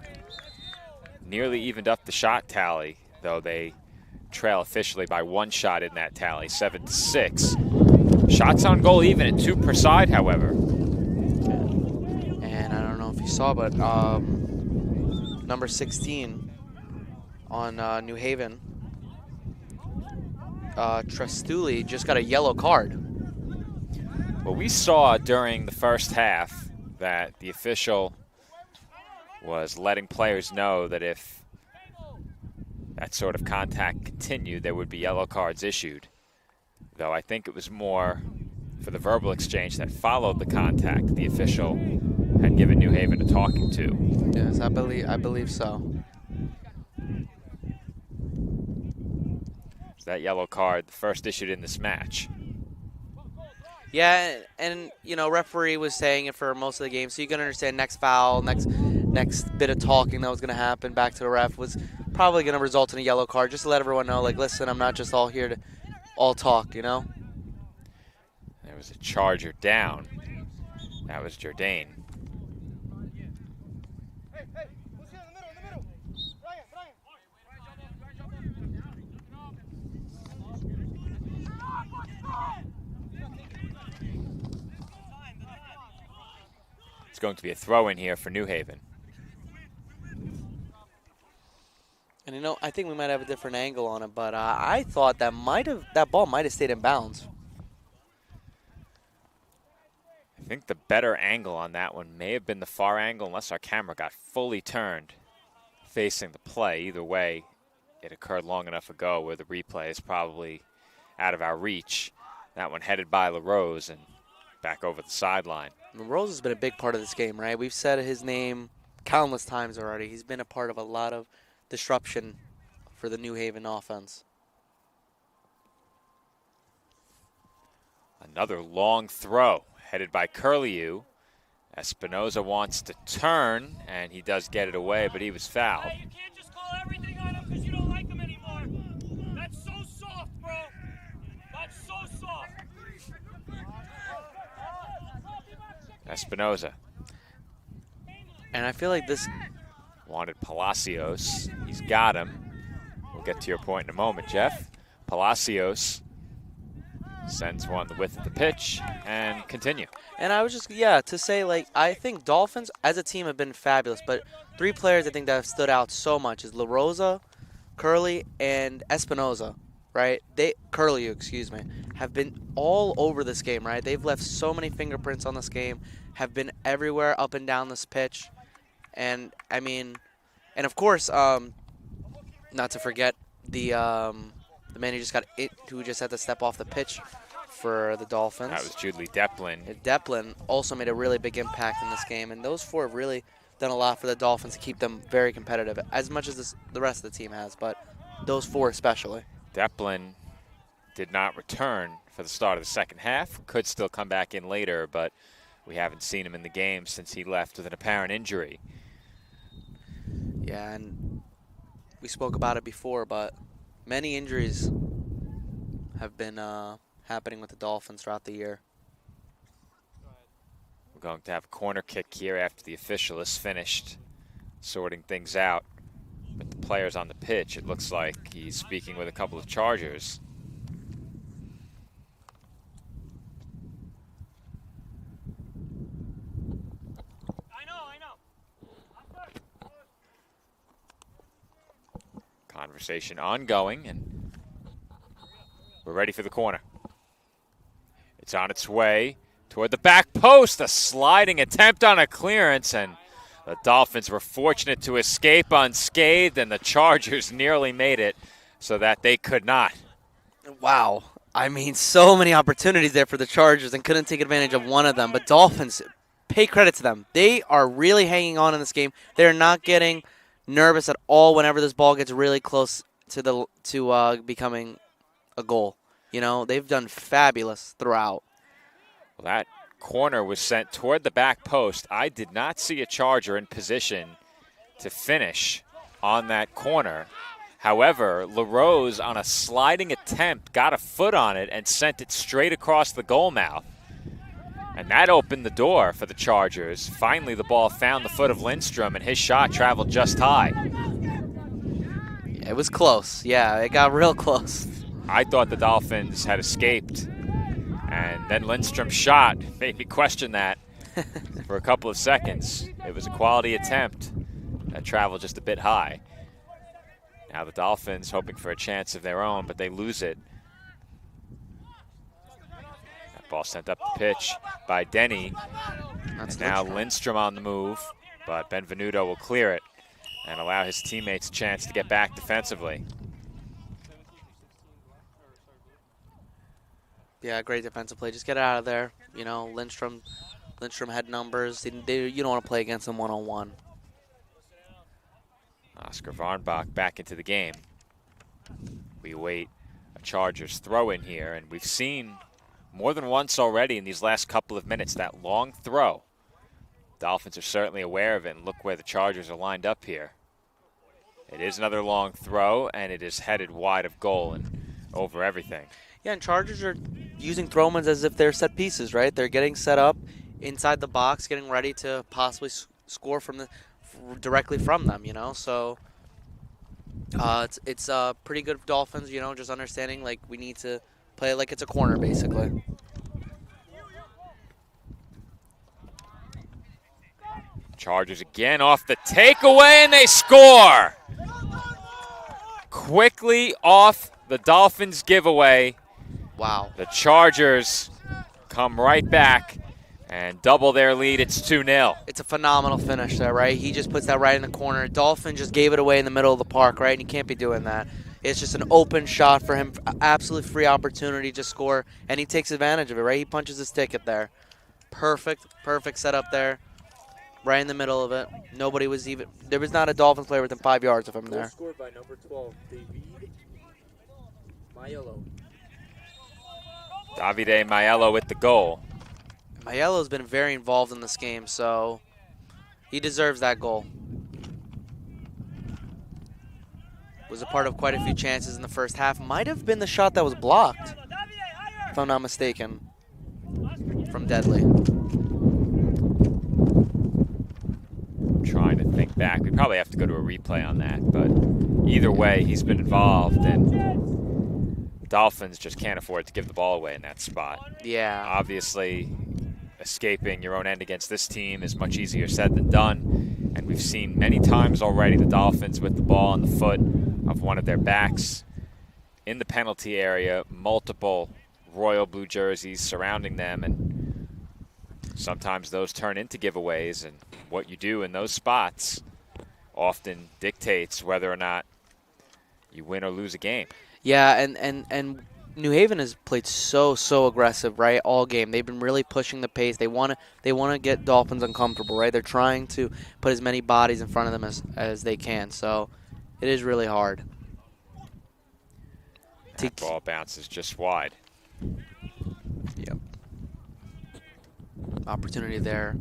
nearly evened up the shot tally, though they trail officially by 1 shot in that tally, 7-6. Shots on goal even at 2 per side, however. And I don't know if you saw, but number 16 on New Haven, Trastulli, just got a yellow card. Well, we saw during the first half that the official was letting players know that if that sort of contact continued, there would be yellow cards issued. Though I think it was more for the verbal exchange that followed the contact the official had given New Haven a talking to. Yes, I believe so. So that yellow card, the first issued in this match. Yeah, and referee was saying it for most of the game, so you can understand next foul, next bit of talking that was going to happen back to the ref was probably going to result in a yellow card, just to let everyone know, like, listen, I'm not just all here to all talk, There was a Charger down. That was Jourdain. It's going to be a throw-in here for New Haven. And I think we might have a different angle on it, but I thought that ball might have stayed in bounds. I think the better angle on that one may have been the far angle, unless our camera got fully turned facing the play. Either way, it occurred long enough ago where the replay is probably out of our reach. That one headed by LaRose and back over the sideline. LaRose has been a big part of this game, right? We've said his name countless times already. He's been a part of a lot of disruption for the New Haven offense. Another long throw headed by Curlew. Espinoza wants to turn, and he does get it away, but he was fouled. Hey, you can't just call everything on him because you don't like him anymore. That's so soft, bro. That's so soft. Espinoza. And I feel like this Wanted Palacios. He's got him. We'll get to your point in a moment, Jeff. Palacios sends one the width of the pitch and continue. And I was just, to say, like, I think Dolphins as a team have been fabulous, but 3 players I think that have stood out so much is LaRosa, Curley, and Espinoza, right? Curlew, have been all over this game, right? They've left so many fingerprints on this game, have been everywhere up and down this pitch. And, and of course, not to forget the man who just had to step off the pitch for the Dolphins. That was Julie Deplin. Deplin also made a really big impact in this game, and those 4 have really done a lot for the Dolphins to keep them very competitive, as much as the rest of the team has, but those 4 especially. Deplin did not return for the start of the second half. Could still come back in later, but we haven't seen him in the game since he left with an apparent injury. Yeah, and we spoke about it before, but Many injuries have been happening with the Dolphins throughout the year. We're going to have a corner kick here after the official is finished sorting things out with the players on the pitch. It looks like he's speaking with a couple of Chargers. I know. Conversation ongoing, and we're ready for the corner. It's on its way toward the back post. A sliding attempt on a clearance, and the Dolphins were fortunate to escape unscathed, and the Chargers nearly made it so that they could not. Wow. I mean, so many opportunities there for the Chargers and couldn't take advantage of one of them. But Dolphins, pay credit to them. They are really hanging on in this game. They're not getting nervous at all whenever this ball gets really close to becoming a goal. You know, they've done fabulous throughout. Well, that corner was sent toward the back post. I did not see a Charger in position to finish on that corner. However, LaRose, on a sliding attempt, got a foot on it and sent it straight across the goal mouth. And that opened the door for the Chargers. Finally, the ball found the foot of Lindstrom, and his shot traveled just high. It was close. Yeah, it got real close. I thought the Dolphins had escaped, and then Lindstrom's shot made me question that for a couple of seconds. It was a quality attempt that traveled just a bit high. Now the Dolphins hoping for a chance of their own, but they lose it. That ball sent up the pitch by Denny. That's And now Lindstrom on the move, but Benvenuto will clear it and allow his teammates a chance to get back defensively. Yeah, great defensive play. Just get it out of there. You know, Lindstrom had numbers. You don't want to play against him one-on-one. Oscar Varnbach back into the game. We await a Chargers throw in here, and we've seen more than once already in these last couple of minutes that long throw. Dolphins are certainly aware of it, and look where the Chargers are lined up here. It is another long throw, and it is headed wide of goal and over everything. Yeah, and Chargers are using throw-ins as if they're set pieces, right? They're getting set up inside the box, getting ready to possibly score directly from them, you know? So it's pretty good Dolphins, you know, just understanding, like, we need to play like it's a corner, basically. Chargers again off the takeaway, and they score! Quickly off the Dolphins giveaway. Wow. The Chargers come right back and double their lead. It's 2-0. It's a phenomenal finish there, right? He just puts that right in the corner. Dolphin just gave it away in the middle of the park, right? And you can't be doing that. It's just an open shot for him, absolutely free opportunity to score, and he takes advantage of it, right? He punches his ticket there. Perfect setup there, right in the middle of it. There was not a Dolphins player within 5 yards of him there. Scored by number 12, David Maiello. Davide Maiello with the goal. Maiello's been very involved in this game, so he deserves that goal. Was a part of quite a few chances in the first half. Might have been the shot that was blocked, if I'm not mistaken, from Deadly. Trying to think back. We probably have to go to a replay on that, but either way, he's been involved, and Dolphins just can't afford to give the ball away in that spot. Yeah. Obviously, escaping your own end against this team is much easier said than done, and we've seen many times already the Dolphins with the ball on the foot of one of their backs in the penalty area, multiple royal blue jerseys surrounding them, and sometimes those turn into giveaways, and what you do in those spots often dictates whether or not you win or lose a game. Yeah, and New Haven has played so aggressive, right, all game. They've been really pushing the pace. They want to get Dolphins uncomfortable, right? They're trying to put as many bodies in front of them as they can. So it is really hard. That ball bounces just wide. Yep. Opportunity there.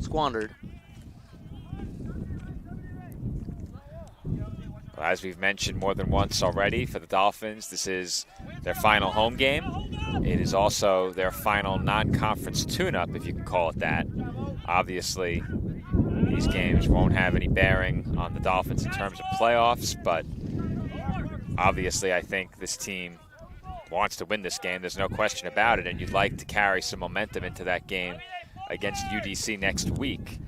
Squandered. As we've mentioned more than once already, for the Dolphins, this is their final home game. It is also their final non-conference tune-up, if you can call it that. Obviously, these games won't have any bearing on the Dolphins in terms of playoffs, but obviously I think this team wants to win this game. There's no question about it, and you'd like to carry some momentum into that game against UDC next week.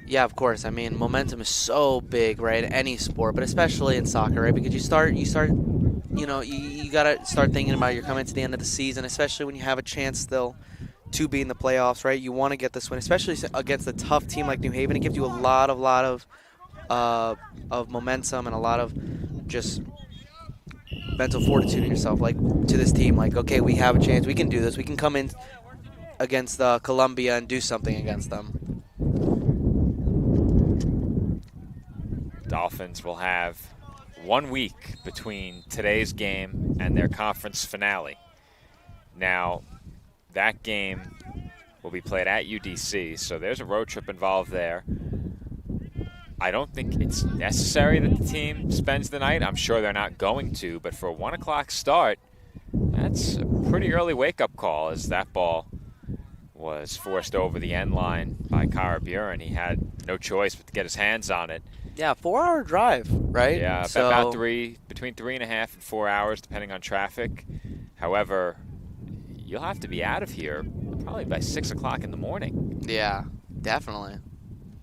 Yeah, of course. I mean, momentum is so big, right? Any sport, but especially in soccer, right? Because you start, you gotta start thinking about you're coming to the end of the season, especially when you have a chance still to be in the playoffs, right? You want to get this win, especially against a tough team like New Haven. It gives you a lot of momentum and a lot of just mental fortitude in yourself, like to this team. Like, okay, we have a chance. We can do this. We can come in against Columbia and do something against them. Dolphins will have 1 week between today's game and their conference finale. Now, that game will be played at UDC, so there's a road trip involved there. I don't think it's necessary that the team spends the night. I'm sure they're not going to, but for a 1 o'clock start, that's a pretty early wake-up call, as that ball was forced over the end line by Kyra Buren. He had no choice but to get his hands on it. Yeah, 4-hour drive, right? Yeah, so, about between 3.5 and 4 hours, depending on traffic. However, you'll have to be out of here probably by 6 o'clock in the morning. Yeah, definitely.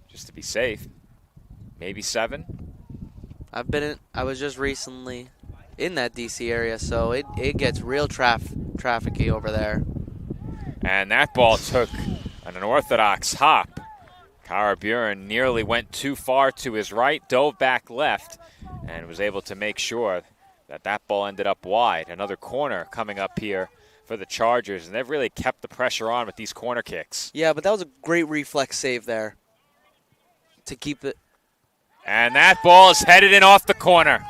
Just to be safe. Maybe 7. I was just recently in that DC area, so it gets real trafficy over there. And that ball took an unorthodox hop. Kyra Buren nearly went too far to his right, dove back left, and was able to make sure that ball ended up wide. Another corner coming up here for the Chargers, and they've really kept the pressure on with these corner kicks. Yeah, but that was a great reflex save there to keep it. And that ball is headed in off the corner.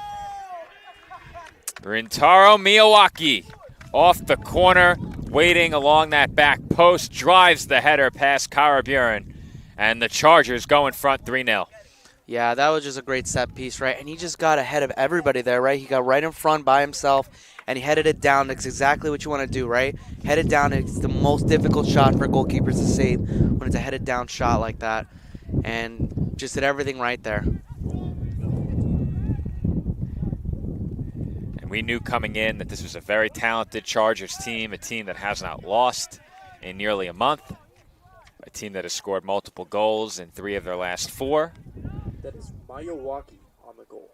Rintaro Miyawaki off the corner, waiting along that back post, drives the header past Kyra Buren. And the Chargers go in front 3-0. Yeah, that was just a great set piece, right? And he just got ahead of everybody there, right? He got right in front by himself, and he headed it down. That's exactly what you want to do, right? Head it down. It's the most difficult shot for goalkeepers to save when it's a headed down shot like that. And just did everything right there. And we knew coming in that this was a very talented Chargers team, a team that has not lost in nearly a month. A team that has scored multiple goals in 3 of their last 4. That is Miyawaki on the goal.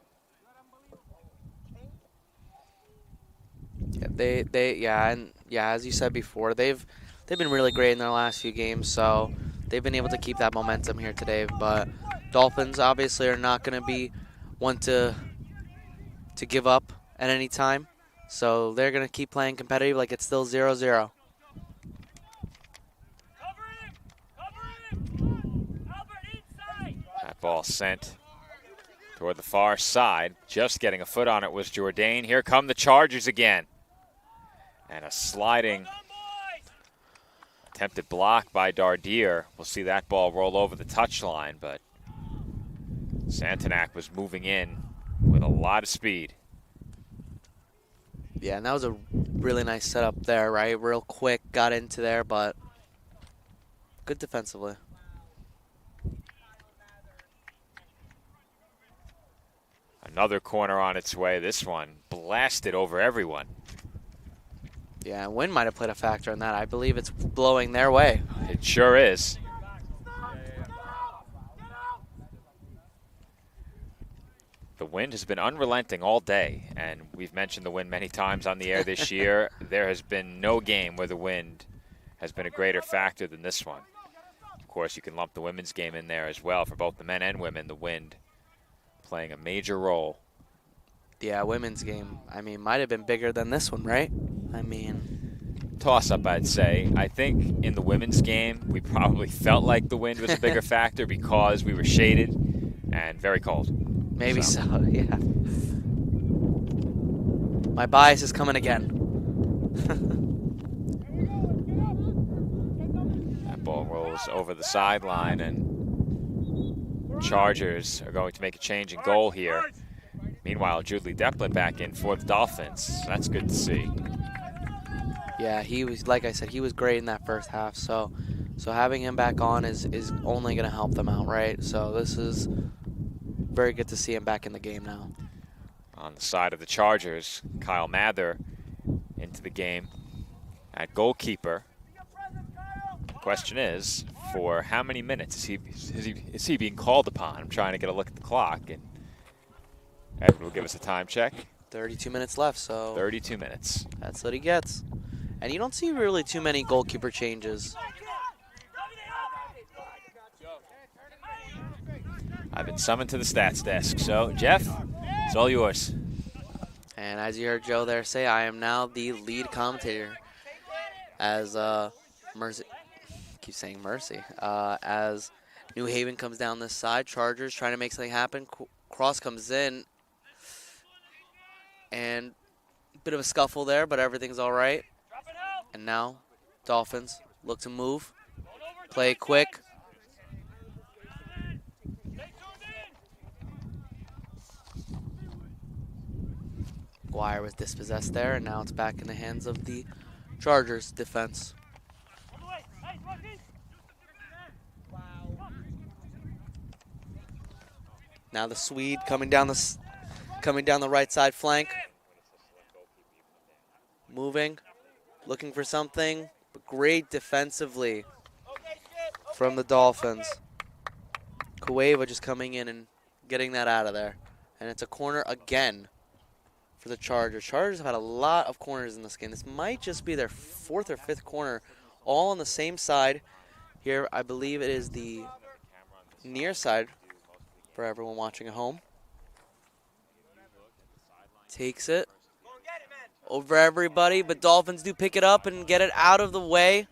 Yeah, as you said before, they've been really great in their last few games, so they've been able to keep that momentum here today. But Dolphins obviously are not going to be one to give up at any time, so they're going to keep playing competitive like it's still 0-0. That ball sent toward the far side. Just getting a foot on it was Jourdain. Here come the Chargers again. And a sliding attempted block by Dardier. We'll see that ball roll over the touchline, but Santanak was moving in with a lot of speed. Yeah, and that was a really nice setup there, right? Real quick, got into there, but good defensively. Another corner on its way. This one blasted over everyone. Yeah, wind might have played a factor in that. I believe it's blowing their way. It sure is. The wind has been unrelenting all day, and we've mentioned the wind many times on the air this year. There has been no game where the wind has been a greater factor than this one. Of course, you can lump the women's game in there as well. For both the men and women, the wind playing a major role. Yeah, women's game, I mean, might have been bigger than this one, right? I mean, toss-up, I'd say. I think in the women's game, we probably felt like the wind was a bigger factor because we were shaded and very cold. Maybe so, yeah. My bias is coming again. That ball rolls over the sideline, and Chargers are going to make a change in goal here. Meanwhile, Judley Deplin back in for the Dolphins. So that's good to see. Yeah, he was, like I said, he was great in that first half. So having him back on is only going to help them out, right? So this is very good to see him back in the game now. On the side of the Chargers, Kyle Mather into the game at goalkeeper. The question is, for how many minutes is he being called upon? I'm trying to get a look at the clock, and Edward will give us a time check. 32 minutes left, so 32 minutes. that's what he gets. And you don't see really too many goalkeeper changes. I've been summoned to the stats desk. So, Jeff, it's all yours. And as you heard Joe there say, I am now the lead commentator as Mercy, keep saying Mercy, as New Haven comes down this side. Chargers trying to make something happen. Cross comes in, and a bit of a scuffle there, but everything's all right. And now Dolphins look to move, play quick. McGuire was dispossessed there, and now it's back in the hands of the Chargers defense. Now the Swede coming down the right side flank. Moving, looking for something, but great defensively from the Dolphins. Cueva just coming in and getting that out of there. And it's a corner again for the Chargers. Chargers have had a lot of corners in this game. This might just be their 4th or 5th corner, all on the same side. Here, I believe it is the near side for everyone watching at home. Takes it over everybody, but Dolphins do pick it up and get it out of the way,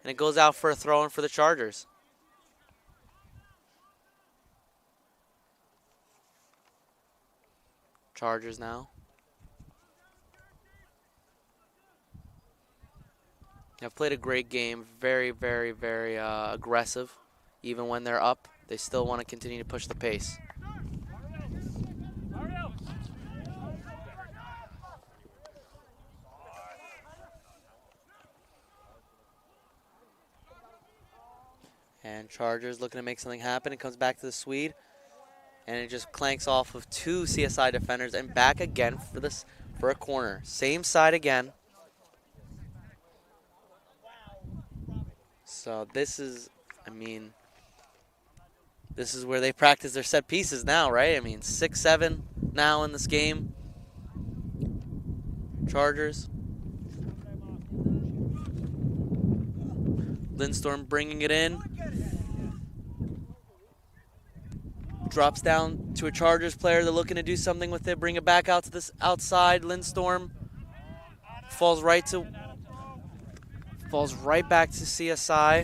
and it goes out for a throw-in for the Chargers. Chargers now. Have played a great game. Very, very, very aggressive. Even when they're up, they still want to continue to push the pace. And Chargers looking to make something happen. It comes back to the Swede. And it just clanks off of 2 CSI defenders and back again for a corner. Same side again. So this is, this is where they practice their set pieces now, right? 6-7 now in this game. Chargers. Lindstorm bringing it in. Drops down to a Chargers player. They're looking to do something with it. Bring it back out to this outside. Lindstorm falls right back to CSI.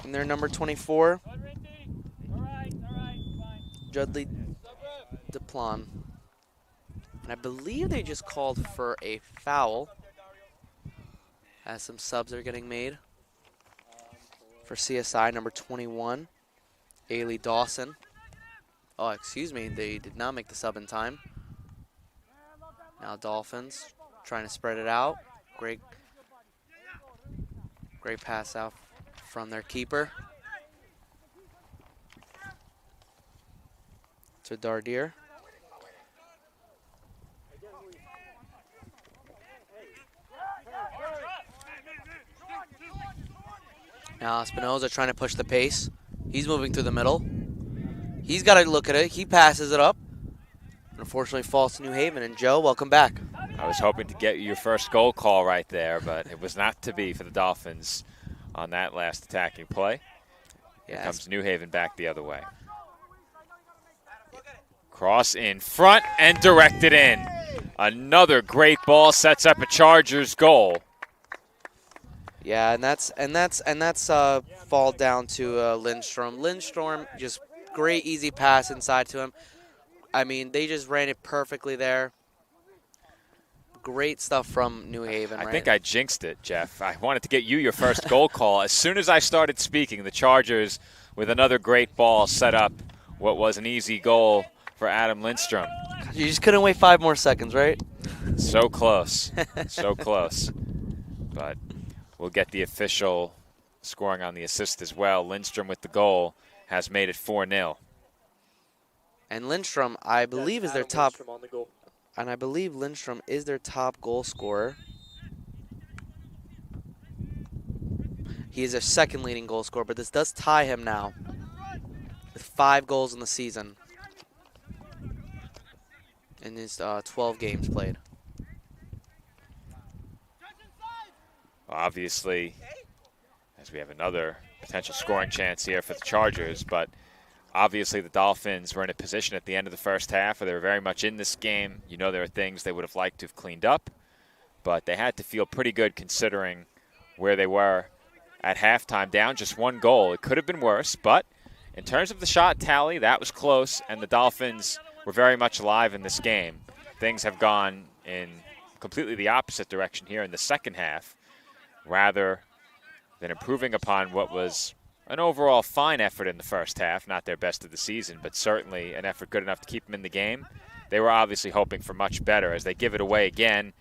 And their number 24. Judley Deplin. And I believe they just called for a foul, as some subs are getting made for CSI. Number 21, Ailey Dawson. Oh, excuse me, they did not make the sub in time. Now Dolphins trying to spread it out. Great pass out from their keeper to Dardier. Now Espinoza trying to push the pace. He's moving through the middle. He's got to look at it. He passes it up. Unfortunately, falls to New Haven. And Joe, welcome back. I was hoping to get you your first goal call right there, but it was not to be for the Dolphins on that last attacking play. Here comes New Haven back the other way. Cross in front and directed in. Another great ball sets up a Chargers goal. Yeah, and that's fall down to Lindstrom. Lindstrom, just great easy pass inside to him. They just ran it perfectly there. Great stuff from New Haven. I think I jinxed it, Jeff. I wanted to get you your first goal call. As soon as I started speaking, the Chargers, with another great ball, set up what was an easy goal for Adam Lindstrom. God, You just couldn't wait 5 more seconds, right? So close. So close. But we'll get the official scoring on the assist as well. Lindstrom with the goal has made it 4-0. And Lindstrom, I believe, is their Adam top. Lindstrom on the goal. And I believe Lindstrom is their top goal scorer. He is their second leading goal scorer, but this does tie him now with 5 goals in the season in his 12 games played. Obviously, as we have another potential scoring chance here for the Chargers, but obviously the Dolphins were in a position at the end of the first half where they were very much in this game. You know, there are things they would have liked to have cleaned up, but they had to feel pretty good considering where they were at halftime, down just 1 goal. It could have been worse, but in terms of the shot tally, that was close, and the Dolphins were very much alive in this game. Things have gone in completely the opposite direction here in the second half, rather than improving upon what was an overall fine effort in the first half, not their best of the season, but certainly an effort good enough to keep them in the game. They were obviously hoping for much better as they give it away again,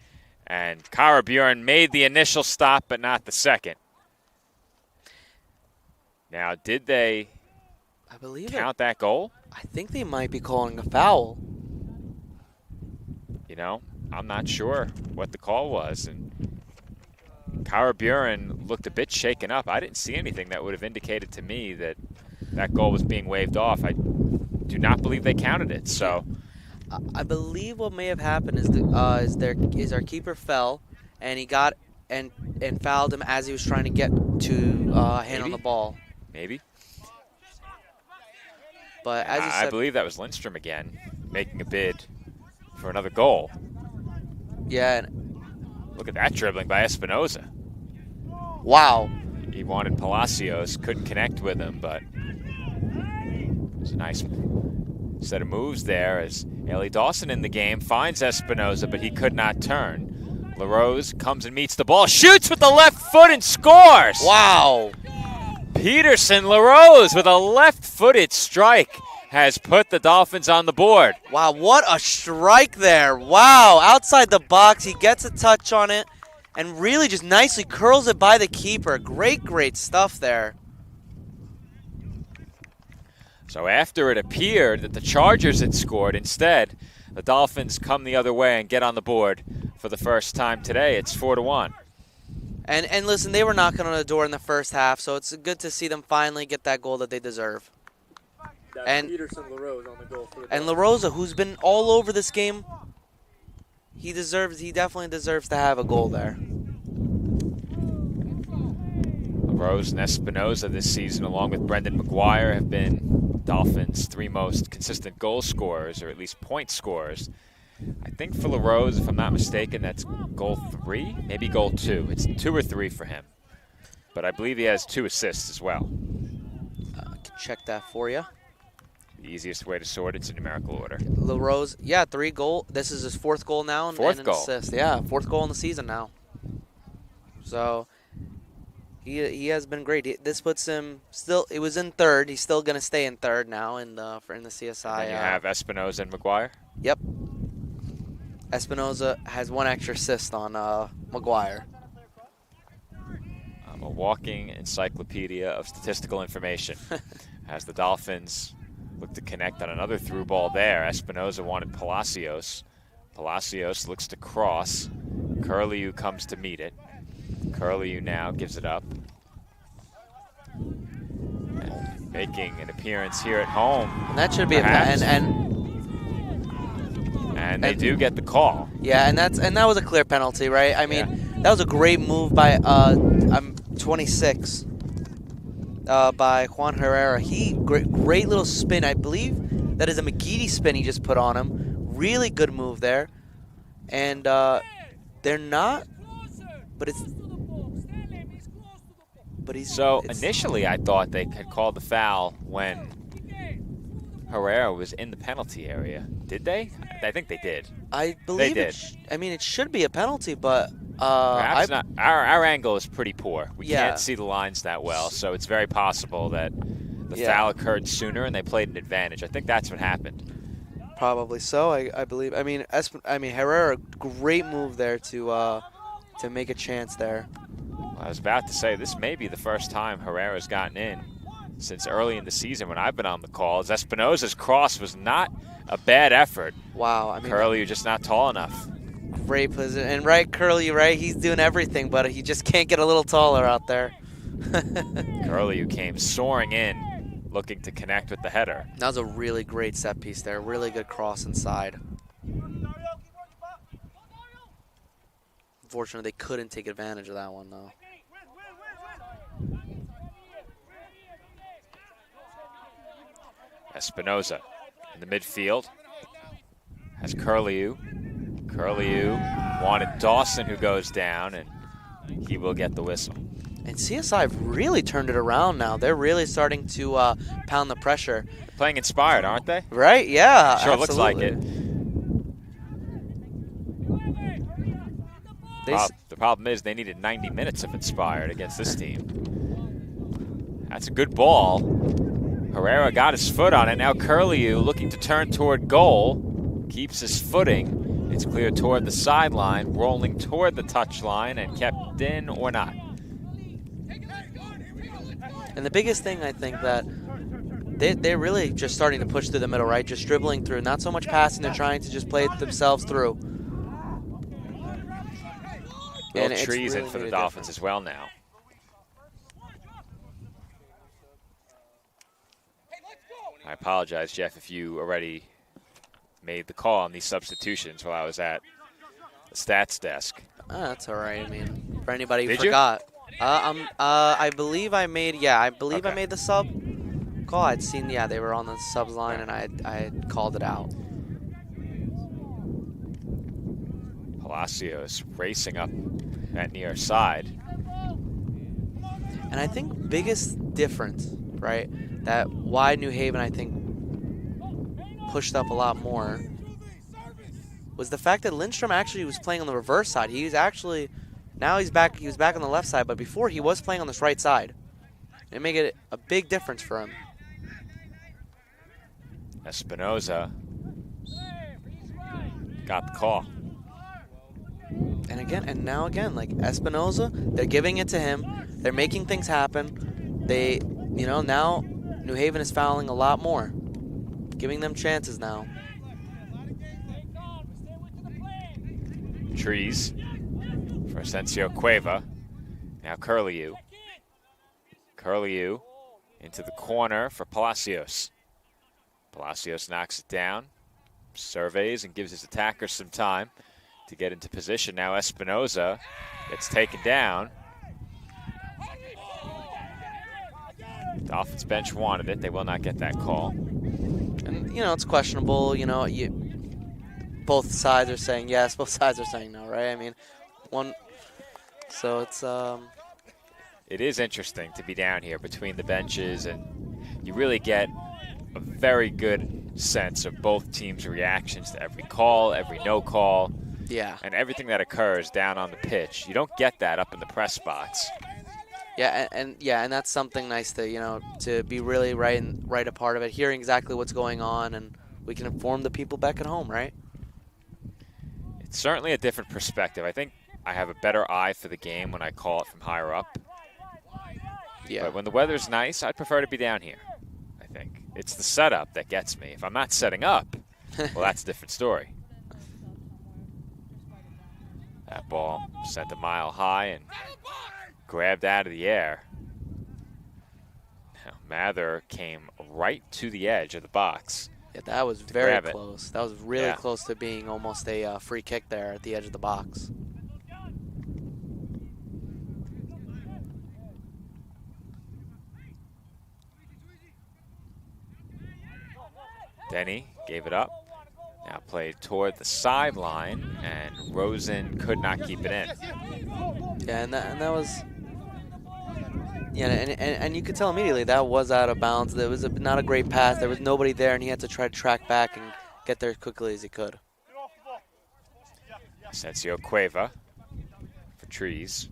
and Kara Bjorn made the initial stop, but not the second. Now, did they I believe count that goal? I think they might be calling a foul. You know, I'm not sure what the call was, and Kara Bjorn looked a bit shaken up. I didn't see anything that would have indicated to me that that goal was being waved off. I do not believe they counted it. So, I believe what may have happened is our keeper fell, and he got and fouled him as he was trying to get to hand on the ball. Maybe. But as you said, I believe that was Lindstrom again, making a bid for another goal. yeah. Look at that dribbling by Espinoza. Wow. He wanted Palacios, couldn't connect with him, but it was a nice set of moves there as Ellie Dawson in the game finds Espinoza, but he could not turn. LaRose comes and meets the ball, shoots with the left foot and scores! Wow. Peterson LaRose with a left-footed strike has put the Dolphins on the board. Wow, what a strike there. Wow, outside the box, he gets a touch on it and really just nicely curls it by the keeper. Great, great stuff there. So after it appeared that the Chargers had scored, instead, the Dolphins come the other way and get on the board for the first time today. It's 4-1. And listen, they were knocking on the door in the first half, so it's good to see them finally get that goal that they deserve. That's And- Peterson LaRose on the goal for the And Dolphins. LaRosa, who's been all over this game, he definitely deserves to have a goal there. LaRose and Espinoza this season, along with Brendan McGuire, have been Dolphins' 3 most consistent goal scorers, or at least point scorers. I think for LaRose, if I'm not mistaken, that's goal 3, maybe goal 2. It's 2 or 3 for him. But I believe he has 2 assists as well. I can check that for you. The easiest way to sort it's in numerical order. LaRose, yeah, 3 goal. This is his 4th goal now and 4th an goal. assist. Yeah, 4th goal in the season now. So he has been great. This puts him still. It was in 3rd. He's still gonna stay in 3rd now in the CSI. And you have Espinoza and McGuire. Yep. Espinoza has 1 extra assist on McGuire. I'm a walking encyclopedia of statistical information. As the Dolphins look to connect on another through ball there, Espinoza wanted Palacios. Palacios looks to cross. Curlew comes to meet it. Curlew now gives it up. And making an appearance here at home. And that should be Perhaps. and And they do get the call. yeah, and that was a clear penalty, right? I mean, that was a great move by 26 by Juan Herrera. Great little spin. I believe that is a McGeady spin he just put on him. Really good move there. And they're not, but it's. But he's So it's- initially I thought they had called the foul when Herrera was in the penalty area. Did they? I think they did. I believe did. it should be a penalty, but Perhaps not. Our angle is pretty poor. We Yeah. can't see the lines that well, so it's very possible that the Yeah. foul occurred sooner and they played an advantage. I think that's what happened. Probably so. I believe. I mean, Herrera, great move there to make a chance there. I was about to say, this may be the first time Herrera's gotten in since early in the season when I've been on the calls. Espinoza's cross was not a bad effort. Wow. I mean, Curlew, you're just not tall enough. great position. And right, Curly, right? He's doing everything, but he just can't get a little taller out there. Curlew came soaring in, looking to connect with the header. That was a really great set piece there. Really good cross inside. Unfortunately, they couldn't take advantage of that one, though. Espinoza in the midfield has Curlew. Curlew wanted Dawson, who goes down, and he will get the whistle. And CSI have really turned it around now. They're really starting to pound the pressure. They're playing inspired, aren't they? Right? Yeah. Sure, absolutely. looks like it. The problem is they needed 90 minutes of inspired against this team. That's a good ball. Herrera got his foot on it. Now Curlew looking to turn toward goal. Keeps his footing. It's clear toward the sideline, rolling toward the touchline, and kept in or not. And the biggest thing, I think, that they're really just starting to push through the middle, right? Just dribbling through. Not so much passing. They're trying to just play it themselves through. Will And it's Trees really in for the made a Dolphins difference. as well now. I apologize, Jeff, if you already made the call on these substitutions while I was at the stats desk. That's all right. I mean, for anybody who Did you? forgot. I believe I made, I Okay. made the sub call. I'd seen, they were on the subs line, and I had called it out. Palacios racing up that near side. And I think biggest difference, right, that why New Haven, I think, pushed up a lot more was the fact that Lindstrom actually was playing on the reverse side. He was actually, now he was back on the left side, but before he was playing on this right side. It made it a big difference for him. Espinoza got the call. And now again, like Espinoza, they're giving it to him. They're making things happen. They, now New Haven is fouling a lot more, giving them chances now. Trees for Asensio Cueva. Now Curlew. Curlew into the corner for Palacios. Palacios knocks it down, surveys, and gives his attackers some time to get into position. Now Espinoza gets taken down. Dolphins bench wanted it. They will not get that call. And, it's questionable. Both sides are saying yes, both sides are saying no, right? I mean, so it's... It is interesting to be down here between the benches, and you really get a very good sense of both teams' reactions to every call, every no call, Yeah. and everything that occurs down on the pitch. You don't get that up in the press box. Yeah, and that's something nice to, to be really right a part of it, hearing exactly what's going on, and we can inform the people back at home, right? It's certainly a different perspective. I think I have a better eye for the game when I call it from higher up. Yeah. But when the weather's nice, I'd prefer to be down here, I think. It's the setup that gets me. If I'm not setting up, well, that's a different story. That ball sent a mile high and grabbed out of the air. Now, Mather came right to the edge of the box. Yeah, that was very grab it. close. That was really Yeah. close to being almost a free kick there at the edge of the box. Denny gave it up. Now played toward the sideline, and Rosen could not keep it in. Yeah, and that was... Yeah, and you could tell immediately that was out of bounds. There was not a great pass. There was nobody there, and he had to try to track back and get there as quickly as he could. Asensio Cueva for Trees.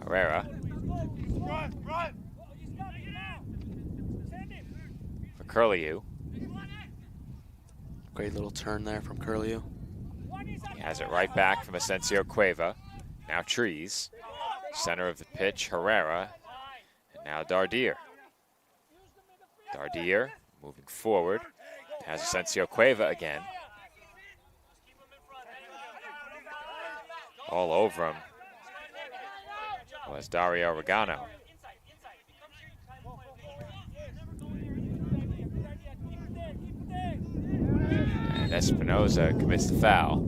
Herrera. Curlew. Great little turn there from Curlew. He has it right back from Asensio Cueva. Now Trees. Center of the pitch, Herrera. And now Dardier. Dardier moving forward. Has Asensio Cueva again. All over him was Dario Regano. And Espinoza commits the foul.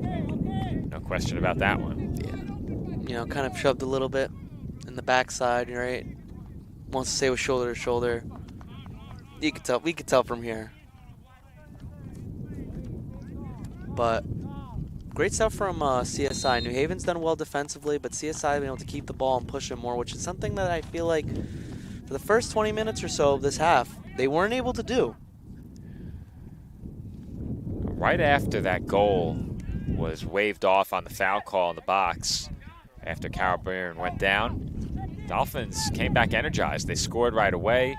No question about that one. Yeah. You know, kind of shoved a little bit in the backside, right? Wants to stay with shoulder to shoulder. You could tell. We could tell from here. But great stuff from CSI. New Haven's done well defensively, but CSI been able to keep the ball and push it more, which is something that I feel like for the first 20 minutes or so of this half, they weren't able to do. Right after that goal was waved off on the foul call in the box, after Carol Byrne went down, Dolphins came back energized. They scored right away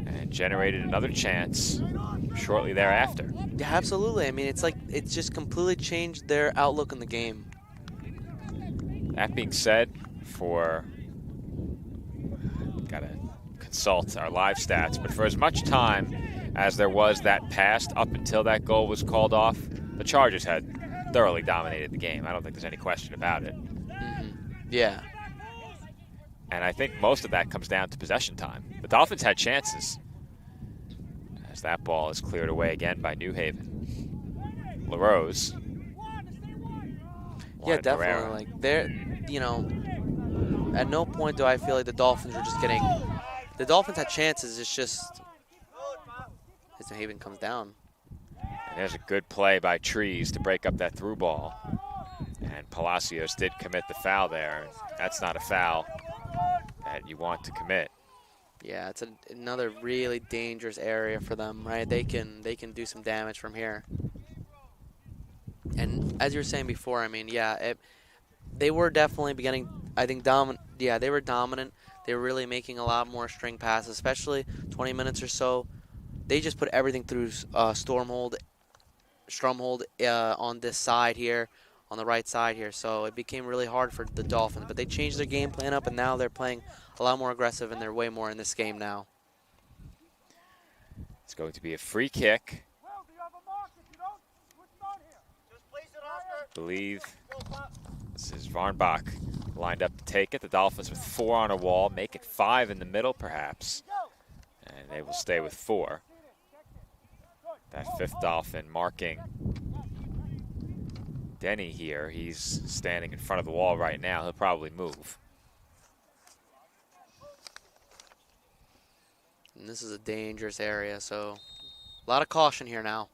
and generated another chance shortly thereafter. Yeah, absolutely. I mean, it's like it's just completely changed their outlook in the game. That being said, gotta consult our live stats, but for as much time as there was that passed up until that goal was called off, the Chargers had thoroughly dominated the game. I don't think there's any question about it. Yeah. And I think most of that comes down to possession time. The Dolphins had chances as that ball is cleared away again by New Haven. LaRose. Yeah, definitely. Like they're, you know, at no point do I feel like the Dolphins were just getting. The Dolphins had chances. It's just New Haven comes down. And there's a good play by Trees to break up that through ball. And Palacios did commit the foul there. That's not a foul that you want to commit. Yeah, it's another really dangerous area for them, right? They can do some damage from here. And as you were saying before, I mean, yeah, they were definitely beginning, I think, dominant. Yeah, they were dominant. They were really making a lot more string passes, especially 20 minutes or so. They just put everything through Stromhold on this side here, on the right side here. So it became really hard for the Dolphins. But they changed their game plan up, and now they're playing a lot more aggressive, and they're way more in this game now. It's going to be a free kick. I believe this is Varnbach lined up to take it. The Dolphins with 4 on a wall, make it 5 in the middle perhaps. And they will stay with 4. That 5th Dolphin marking Denny here. He's standing in front of the wall right now. He'll probably move. And this is a dangerous area, so a lot of caution here now.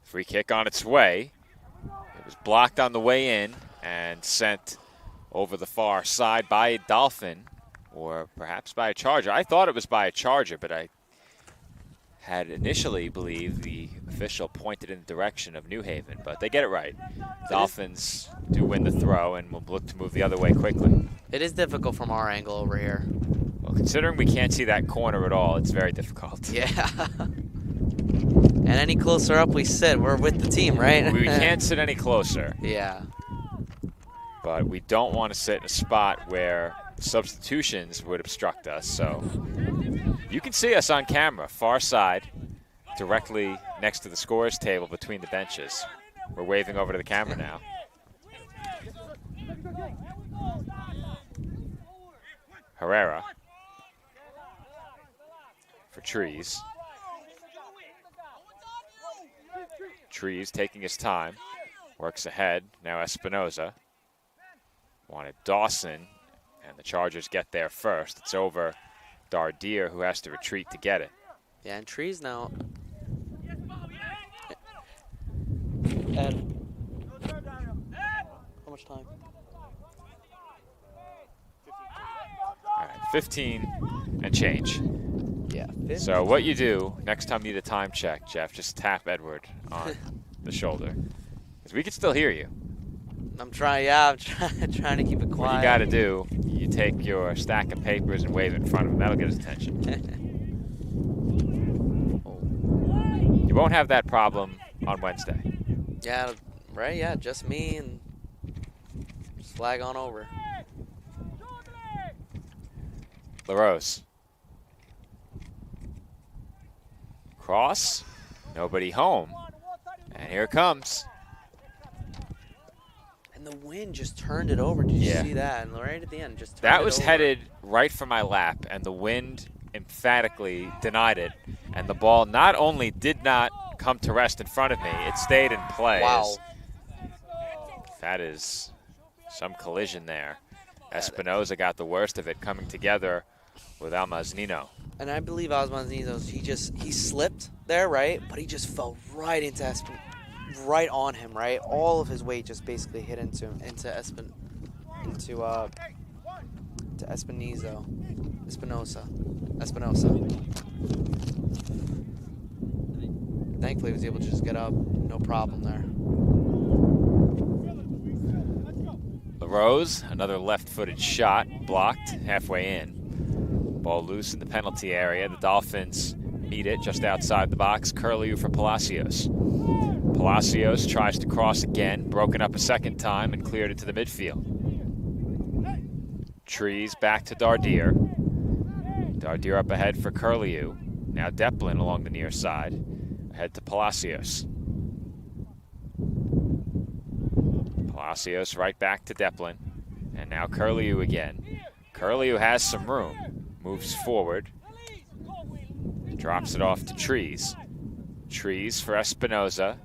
Free kick on its way. It was blocked on the way in and sent over the far side by a Dolphin, or perhaps by a Charger. I thought it was by a Charger, but I had initially believed the official pointed in the direction of New Haven, but they get it right. Dolphins do win the throw and will look to move the other way quickly. It is difficult from our angle over here. Well, considering we can't see that corner at all, it's very difficult. Yeah. And any closer up we sit, we're with the team, right? We can't sit any closer. Yeah. But we don't want to sit in a spot where substitutions would obstruct us. So you can see us on camera, far side, directly next to the scorers table between the benches. We're waving over to the camera now. Herrera for Trees. Trees taking his time, works ahead. Now Espinoza. Wanted Dawson, and the Chargers get there first. It's over Dardier, who has to retreat to get it. Yeah, and Trees now. Ed, how much time? All right, 15 and change. Yeah. 15. So what you do next time you need a time check, Jeff, just tap Edward on the shoulder, because we can still hear you. I'm trying. Yeah, I'm trying to keep it quiet. What you got to do, you take your stack of papers and wave it in front of him. That'll get his attention. You won't have that problem on Wednesday. Yeah, right, yeah, just me and just flag on over. LaRose. Cross. Nobody home. And here it comes. And the wind just turned it over. Did you Yeah. see that? And right at the end, just turned That it was over. headed right for my lap, and the wind emphatically denied it. And the ball not only did not come to rest in front of me, it stayed in play. Wow. That is some collision there. Espinoza got the worst of it, coming together with Almaznino. And I believe Osmanzinos, he slipped there, right? But he just fell right into right on him, right? All of his weight just basically hit into Espinosa. Thankfully, he was able to just get up, no problem there. LaRose, another left-footed shot, blocked halfway in. Ball loose in the penalty area. The Dolphins meet it just outside the box. Curlew for Palacios. Palacios tries to cross again, broken up a second time, and cleared it to the midfield. Trees back to Dardier. Dardier up ahead for Curlew. Now Deplin along the near side. Ahead to Palacios. Palacios right back to Deplin. And now Curlew again. Curlew has some room. Moves forward. Drops it off to Trees. Trees for Espinoza.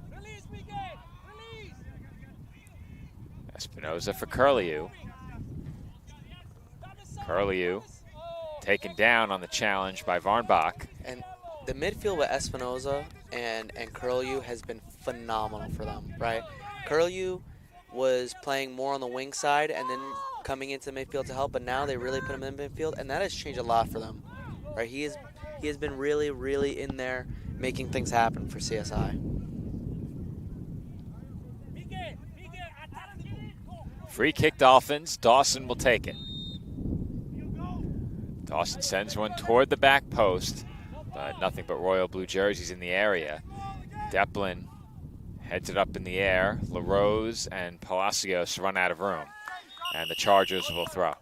Espinoza for Curlew. Curlew taken down on the challenge by Varnbach. And the midfield with Espinoza and Curlew has been phenomenal for them, right? Curlew was playing more on the wing side and then coming into the midfield to help, but now they really put him in midfield, and that has changed a lot for them, right? He has been really, really in there making things happen for CSI. Free kick Dolphins. Dawson will take it. Dawson sends one toward the back post, but nothing but royal blue jerseys in the area. Deplin heads it up in the air. LaRose and Palacios run out of room, and the Chargers will throw.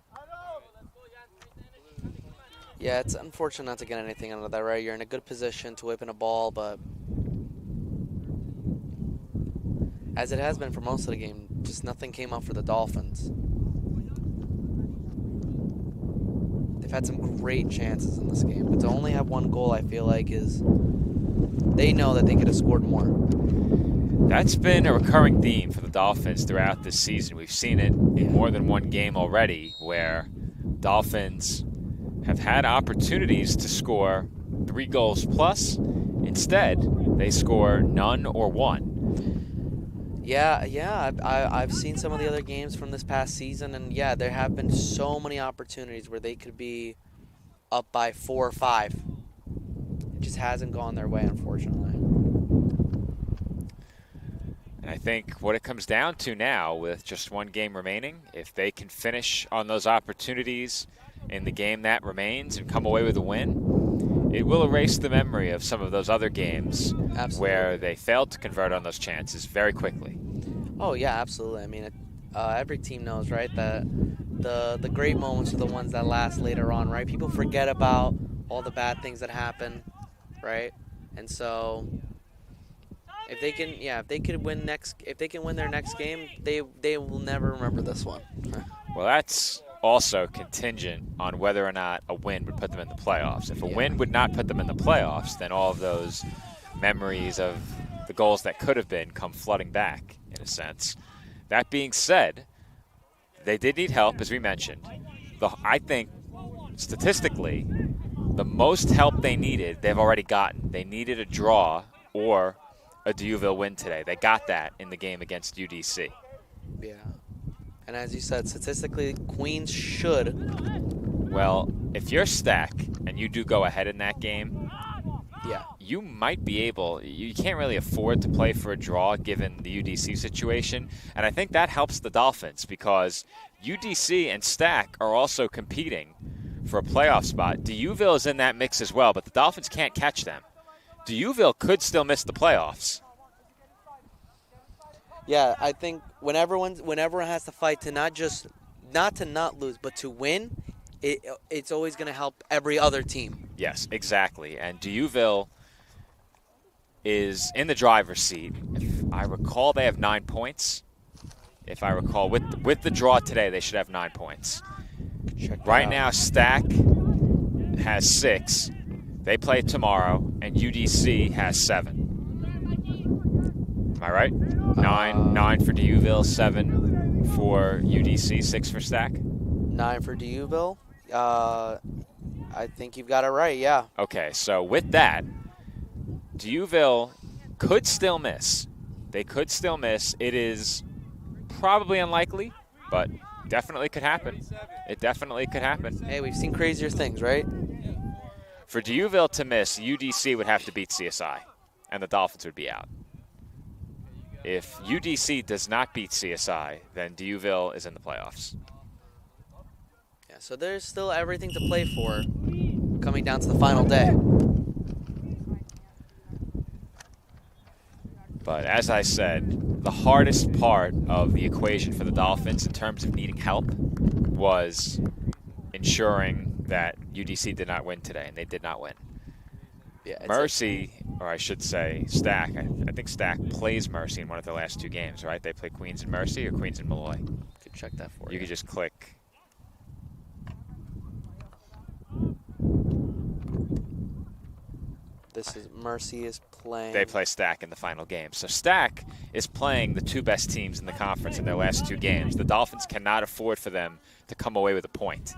Yeah, it's unfortunate not to get anything out of that, right? You're in a good position to whip in a ball, but as it has been for most of the game, just nothing came up for the Dolphins. They've had some great chances in this game, but to only have one goal, I feel like, is they know that they could have scored more. That's been a recurring theme for the Dolphins throughout this season. We've seen it in more than one game already, where Dolphins have had opportunities to score 3 goals plus. Instead, they score none or one. Yeah, I've seen some of the other games from this past season, and yeah, there have been so many opportunities where they could be up by 4 or 5. It just hasn't gone their way, unfortunately. And I think what it comes down to now, with just one game remaining, if they can finish on those opportunities in the game that remains and come away with a win, it will erase the memory of some of those other games where they failed to convert on those chances very quickly. Oh, yeah, absolutely. I mean, every team knows, right, that the great moments are the ones that last later on, right? People forget about all the bad things that happen, right? And so if they can win their next game, they will never remember this one. Well, that's also contingent on whether or not a win would put them in the playoffs. If a win would not put them in the playoffs, then all of those memories of the goals that could have been come flooding back, in a sense. That being said, they did need help, as we mentioned. I think, statistically, the most help they needed, they've already gotten. They needed a draw or a Deauville win today. They got that in the game against UDC. Yeah. And as you said, statistically, Queens should. Well, if you're Stack and you do go ahead in that game, yeah, you might be able, you can't really afford to play for a draw given the UDC situation. And I think that helps the Dolphins because UDC and Stack are also competing for a playoff spot. Deauville is in that mix as well, but the Dolphins can't catch them. Deauville could still miss the playoffs. Yeah, I think when everyone has to fight to not lose, but to win, it's always going to help every other team. Yes, exactly. And Deauville is in the driver's seat. If I recall, they have 9 points. If I recall, with the draw today, they should have 9 points. Right now, Stack has 6. They play tomorrow, and UDC has 7. Am I right? 9 for Deauville, 7 for UDC, 6 for Stack? 9 for Deauville. I think you've got it right, yeah. Okay, so with that, Deauville could still miss. They could still miss. It is probably unlikely, but definitely could happen. It definitely could happen. Hey, we've seen crazier things, right? For Deauville to miss, UDC would have to beat CSI, and the Dolphins would be out. If UDC does not beat CSI, then Deauville is in the playoffs. Yeah, so there's still everything to play for coming down to the final day. But as I said, the hardest part of the equation for the Dolphins in terms of needing help was ensuring that UDC did not win today, and they did not win. Yeah, Mercy, or I should say Stack, I think Stack plays Mercy in one of their last 2 games, right? They play Queens and Mercy or Queens and Malloy. Could check that for you. You could just click. This is Mercy is playing. They play Stack in the final game. So Stack is playing the 2 best teams in the conference in their last 2 games. The Dolphins cannot afford for them to come away with a point.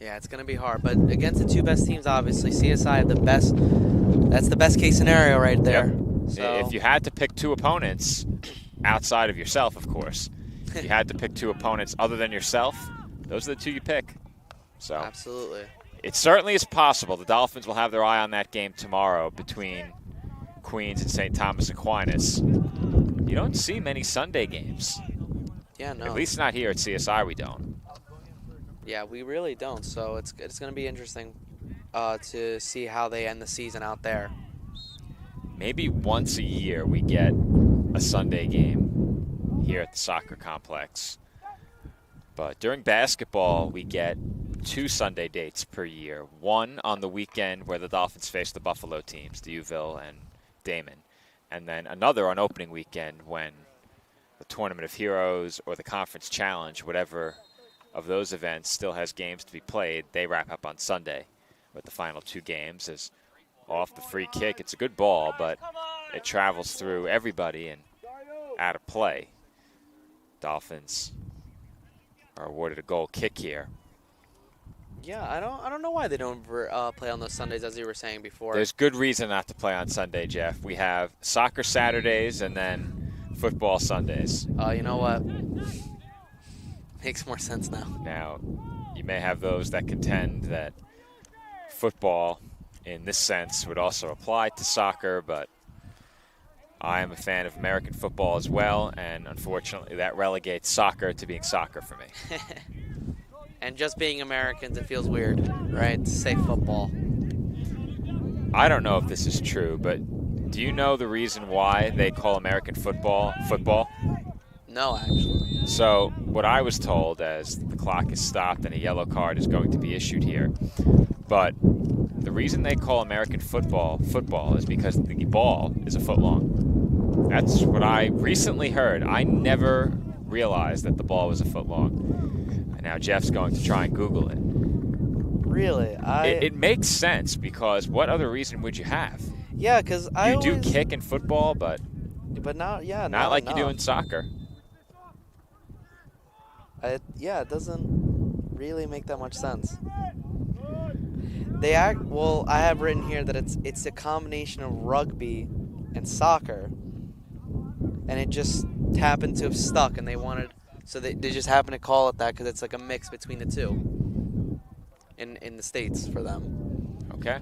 Yeah, it's going to be hard. But against the 2 best teams, obviously, CSI have the best. That's the best case scenario right there. Yep. So. If you had to pick 2 opponents, outside of yourself, of course, if you had to pick 2 opponents other than yourself, those are the 2 you pick. So Absolutely. It certainly is possible. The Dolphins will have their eye on that game tomorrow between Queens and St. Thomas Aquinas. You don't see many Sunday games. Yeah, no. At least not here at CSI we don't. Yeah, we really don't. So it's going to be interesting to see how they end the season out there. Maybe once a year we get a Sunday game here at the soccer complex. But during basketball, we get 2 Sunday dates per year. One on the weekend where the Dolphins face the Buffalo teams, Deauville and Damon. And then another on opening weekend when the Tournament of Heroes or the Conference Challenge, whatever of those events still has games to be played. They wrap up on Sunday with the final 2 games. As off the free kick, it's a good ball, but it travels through everybody and out of play. Dolphins are awarded a goal kick here. Yeah, I don't know why they don't play on those Sundays, as you were saying before. There's good reason not to play on Sunday, Jeff. We have soccer Saturdays and then football Sundays. You know what? Makes more sense now. Now, you may have those that contend that football, in this sense, would also apply to soccer, but I am a fan of American football as well, and unfortunately that relegates soccer to being soccer for me. And just being Americans, it feels weird, right, to say football. I don't know if this is true, but do you know the reason why they call American football football? No, actually. So what I was told, as the clock is stopped and a yellow card is going to be issued here, but the reason they call American football football is because the ball is a foot long. That's what I recently heard. I never realized that the ball was a foot long. And now Jeff's going to try and Google it. Really? It makes sense, because what other reason would you have? Yeah, because You do kick in football, but not not like you do in soccer. It doesn't really make that much sense. I have written here that it's a combination of rugby and soccer, and it just happened to have stuck, and they just happened to call it that because it's like a mix between the 2 in the States for them. Okay.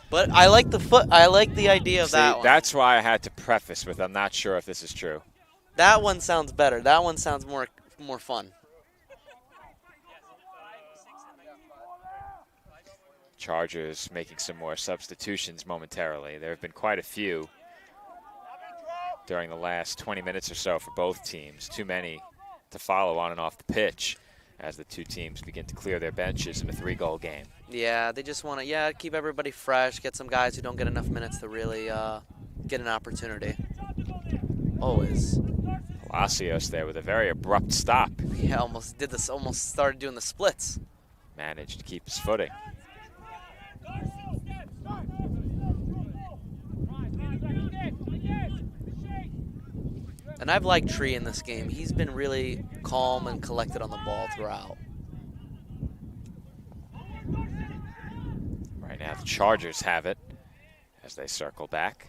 But I like the idea of that one. That's why I had to preface with I'm not sure if this is true. That one sounds better. That one sounds more fun. Chargers making some more substitutions momentarily. There have been quite a few during the last 20 minutes or so for both teams. Too many to follow on and off the pitch as the two teams begin to clear their benches in a 3-goal game. Yeah, they just want to, keep everybody fresh, get some guys who don't get enough minutes to really get an opportunity. Always. Palacios there with a very abrupt stop. Yeah, almost started doing the splits. Managed to keep his footing. And I've liked Tree in this game. He's been really calm and collected on the ball throughout. Right now the Chargers have it as they circle back.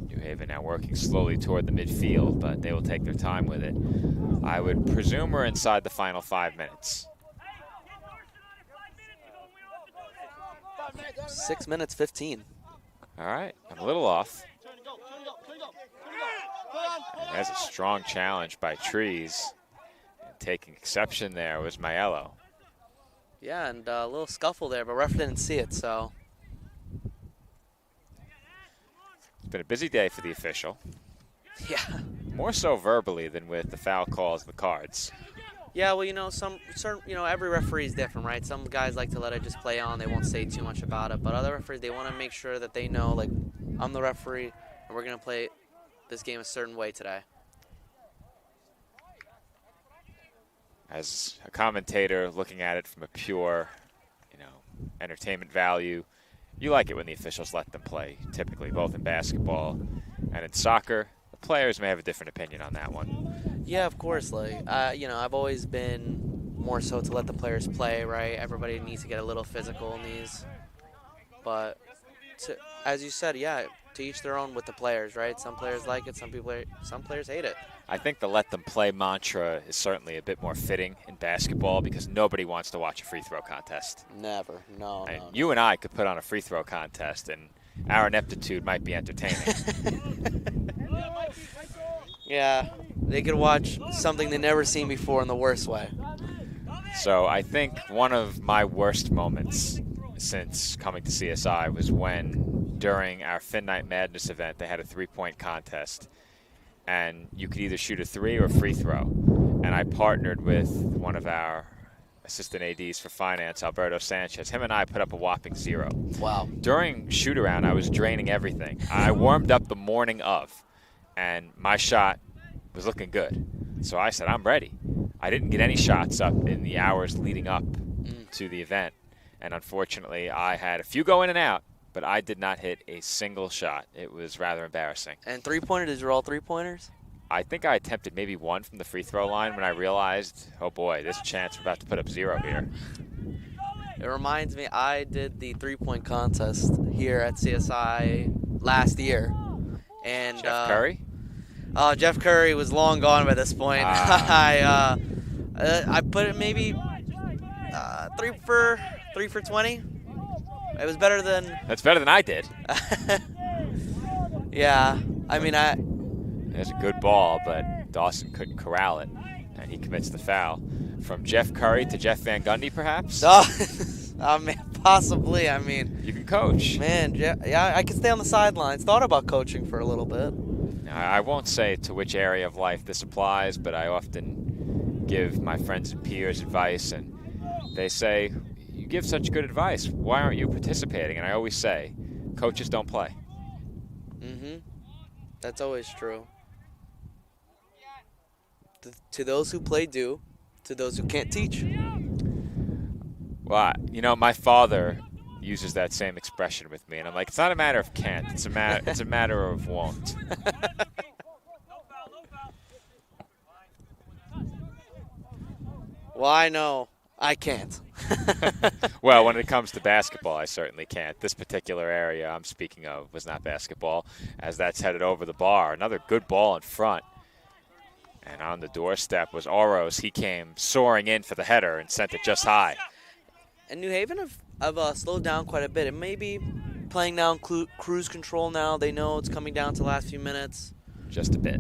New Haven now working slowly toward the midfield, but they will take their time with it. I would presume we're inside the final 5 minutes. 6 minutes, 15. All right, I'm a little off. And there's a strong challenge by Trees. And taking exception there was Maiello. Yeah, and a little scuffle there, but ref didn't see it, so. It's been a busy day for the official. Yeah. More so verbally than with the foul calls and the cards. Yeah, well, every referee is different, right? Some guys like to let it just play on. They won't say too much about it. But other referees, they want to make sure that they know, like, I'm the referee, and we're going to play this game a certain way today. As a commentator looking at it from a pure, entertainment value, you like it when the officials let them play, typically, both in basketball and in soccer. The players may have a different opinion on that one. Yeah, of course. I've always been more so to let the players play, right? Everybody needs to get a little physical in these. But as you said, yeah, to each their own with the players, right? Some players like it, some players hate it. I think the let them play mantra is certainly a bit more fitting in basketball because nobody wants to watch a free throw contest. Never. No. You and I could put on a free throw contest and our ineptitude might be entertaining. Yeah, they could watch something they've never seen before in the worst way. So I think one of my worst moments since coming to CSI was when, during our Fin Night Madness event, they had a 3-point contest. And you could either shoot a 3 or a free throw. And I partnered with one of our assistant ADs for finance, Alberto Sanchez. Him and I put up a whopping 0. Wow. During shoot-around, I was draining everything. I warmed up the morning of, and my shot was looking good. So I said, I'm ready. I didn't get any shots up in the hours leading up to the event. And unfortunately, I had a few go in and out, but I did not hit a single shot. It was rather embarrassing. And three-pointers, these were all three-pointers? I think I attempted maybe one from the free throw line when I realized, oh boy, there's a chance we're about to put up 0 here. It reminds me, I did the 3-point contest here at CSI last year. And Jeff Curry? Jeff Curry was long gone by this point. I put it maybe 3 for 20. It was better than. That's better than I did. Yeah, I mean, There's a good ball, but Dawson couldn't corral it, and he commits the foul. From Jeff Curry to Jeff Van Gundy, perhaps? Oh man, possibly. I mean, you can coach. Man, yeah, I could stay on the sidelines. Thought about coaching for a little bit. Now, I won't say to which area of life this applies, but I often give my friends and peers advice, and they say, you give such good advice. Why aren't you participating? And I always say, coaches don't play. Mm-hmm. That's always true. To those who play, do. To those who can't, teach. Well, my father uses that same expression with me, and I'm like, it's not a matter of can't. It's a matter of won't. Well, I know I can't. Well, when it comes to basketball, I certainly can't. This particular area I'm speaking of was not basketball, as that's headed over the bar. Another good ball in front. And on the doorstep was Oros. He came soaring in for the header and sent it just high. And New Haven have slowed down quite a bit. It may be playing down cruise control now. They know it's coming down to the last few minutes. Just a bit.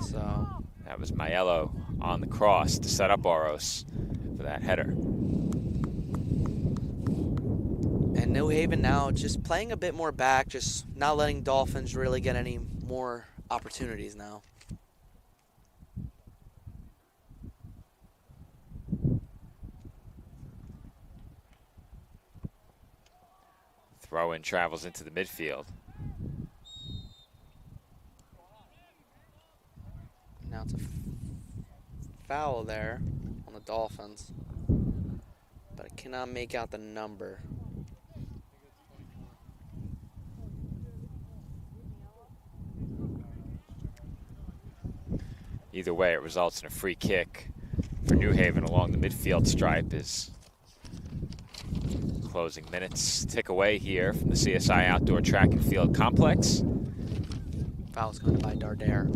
So that was Maiello on the cross to set up Oros for that header. And New Haven now just playing a bit more back, just not letting Dolphins really get any more opportunities now. Throw-in travels into the midfield. Now it's a foul there on the Dolphins, but I cannot make out the number. Either way, it results in a free kick for New Haven along the midfield stripe as closing minutes tick away here from the CSI Outdoor Track and Field Complex. Foul's going by Dardare.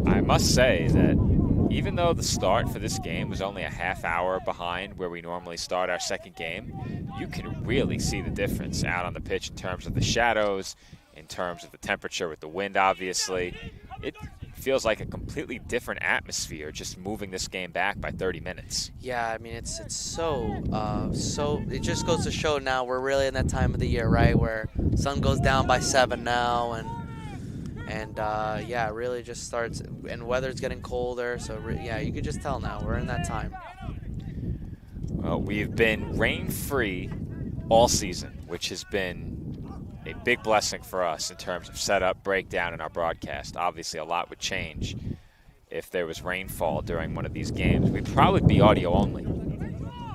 I must say that even though the start for this game was only a half hour behind where we normally start our second game, you can really see the difference out on the pitch in terms of the shadows, in terms of the temperature with the wind, obviously. It feels like a completely different atmosphere just moving this game back by 30 minutes. Yeah, I mean, it's so it just goes to show now we're really in that time of the year, right, where sun goes down by 7 now, and yeah, it really just starts, and weather's getting colder, so yeah, you could just tell now we're in that time. Well, we've been rain-free all season, which has been a big blessing for us in terms of setup, breakdown, and our broadcast. Obviously, a lot would change if there was rainfall during one of these games. We'd probably be audio only.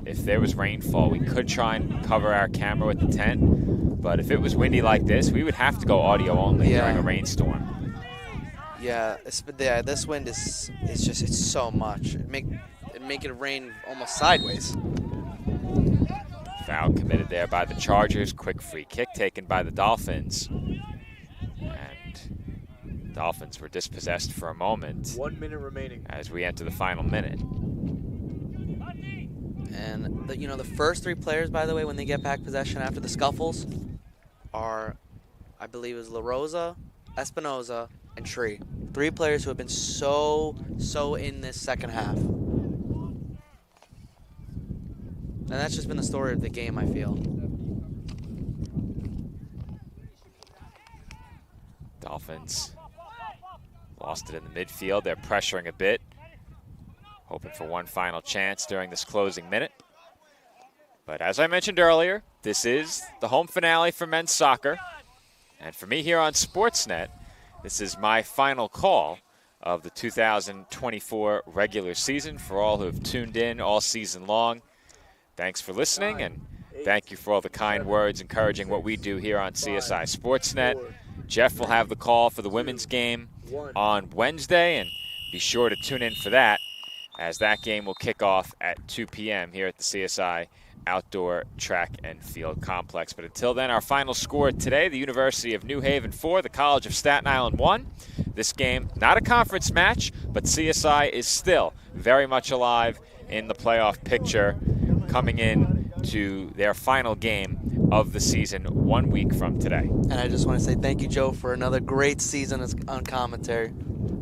If there was rainfall, we could try and cover our camera with the tent, but if it was windy like this, we would have to go audio only during a rainstorm. Yeah, this wind it's so much. It make it rain almost sideways. Foul committed there by the Chargers. Quick free kick taken by the Dolphins. And Dolphins were dispossessed for a moment. 1 minute remaining as we enter the final minute. And the first 3 players, by the way, when they get back possession after the scuffles, are, I believe, it was La Rosa, Espinoza, and Tree. 3 players who have been so in this second half. And that's just been the story of the game, I feel. Dolphins lost it in the midfield. They're pressuring a bit, hoping for one final chance during this closing minute. But as I mentioned earlier, this is the home finale for men's soccer. And for me here on Sportsnet, this is my final call of the 2024 regular season for all who have tuned in all season long. Thanks for listening, and thank you for all the kind words encouraging what we do here on CSI Sportsnet. Jeff will have the call for the women's game on Wednesday, and be sure to tune in for that, as that game will kick off at 2 p.m. here at the CSI Outdoor Track and Field Complex. But until then, our final score today, the University of New Haven 4, the College of Staten Island 1. This game, not a conference match, but CSI is still very much alive in the playoff picture, coming in to their final game of the season 1 week from today. And I just want to say thank you, Joe, for another great season on commentary.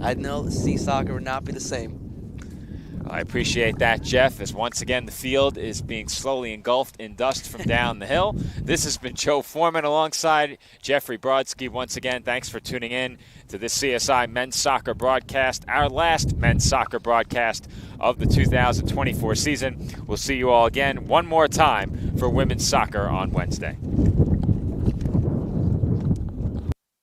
I know sea soccer would not be the same. I appreciate that, Jeff, as once again the field is being slowly engulfed in dust from down the hill. This has been Joe Foreman alongside Jeffrey Brodsky. Once again, thanks for tuning in to this CSI men's soccer broadcast, our last men's soccer broadcast of the 2024 season. We'll see you all again one more time for women's soccer on Wednesday.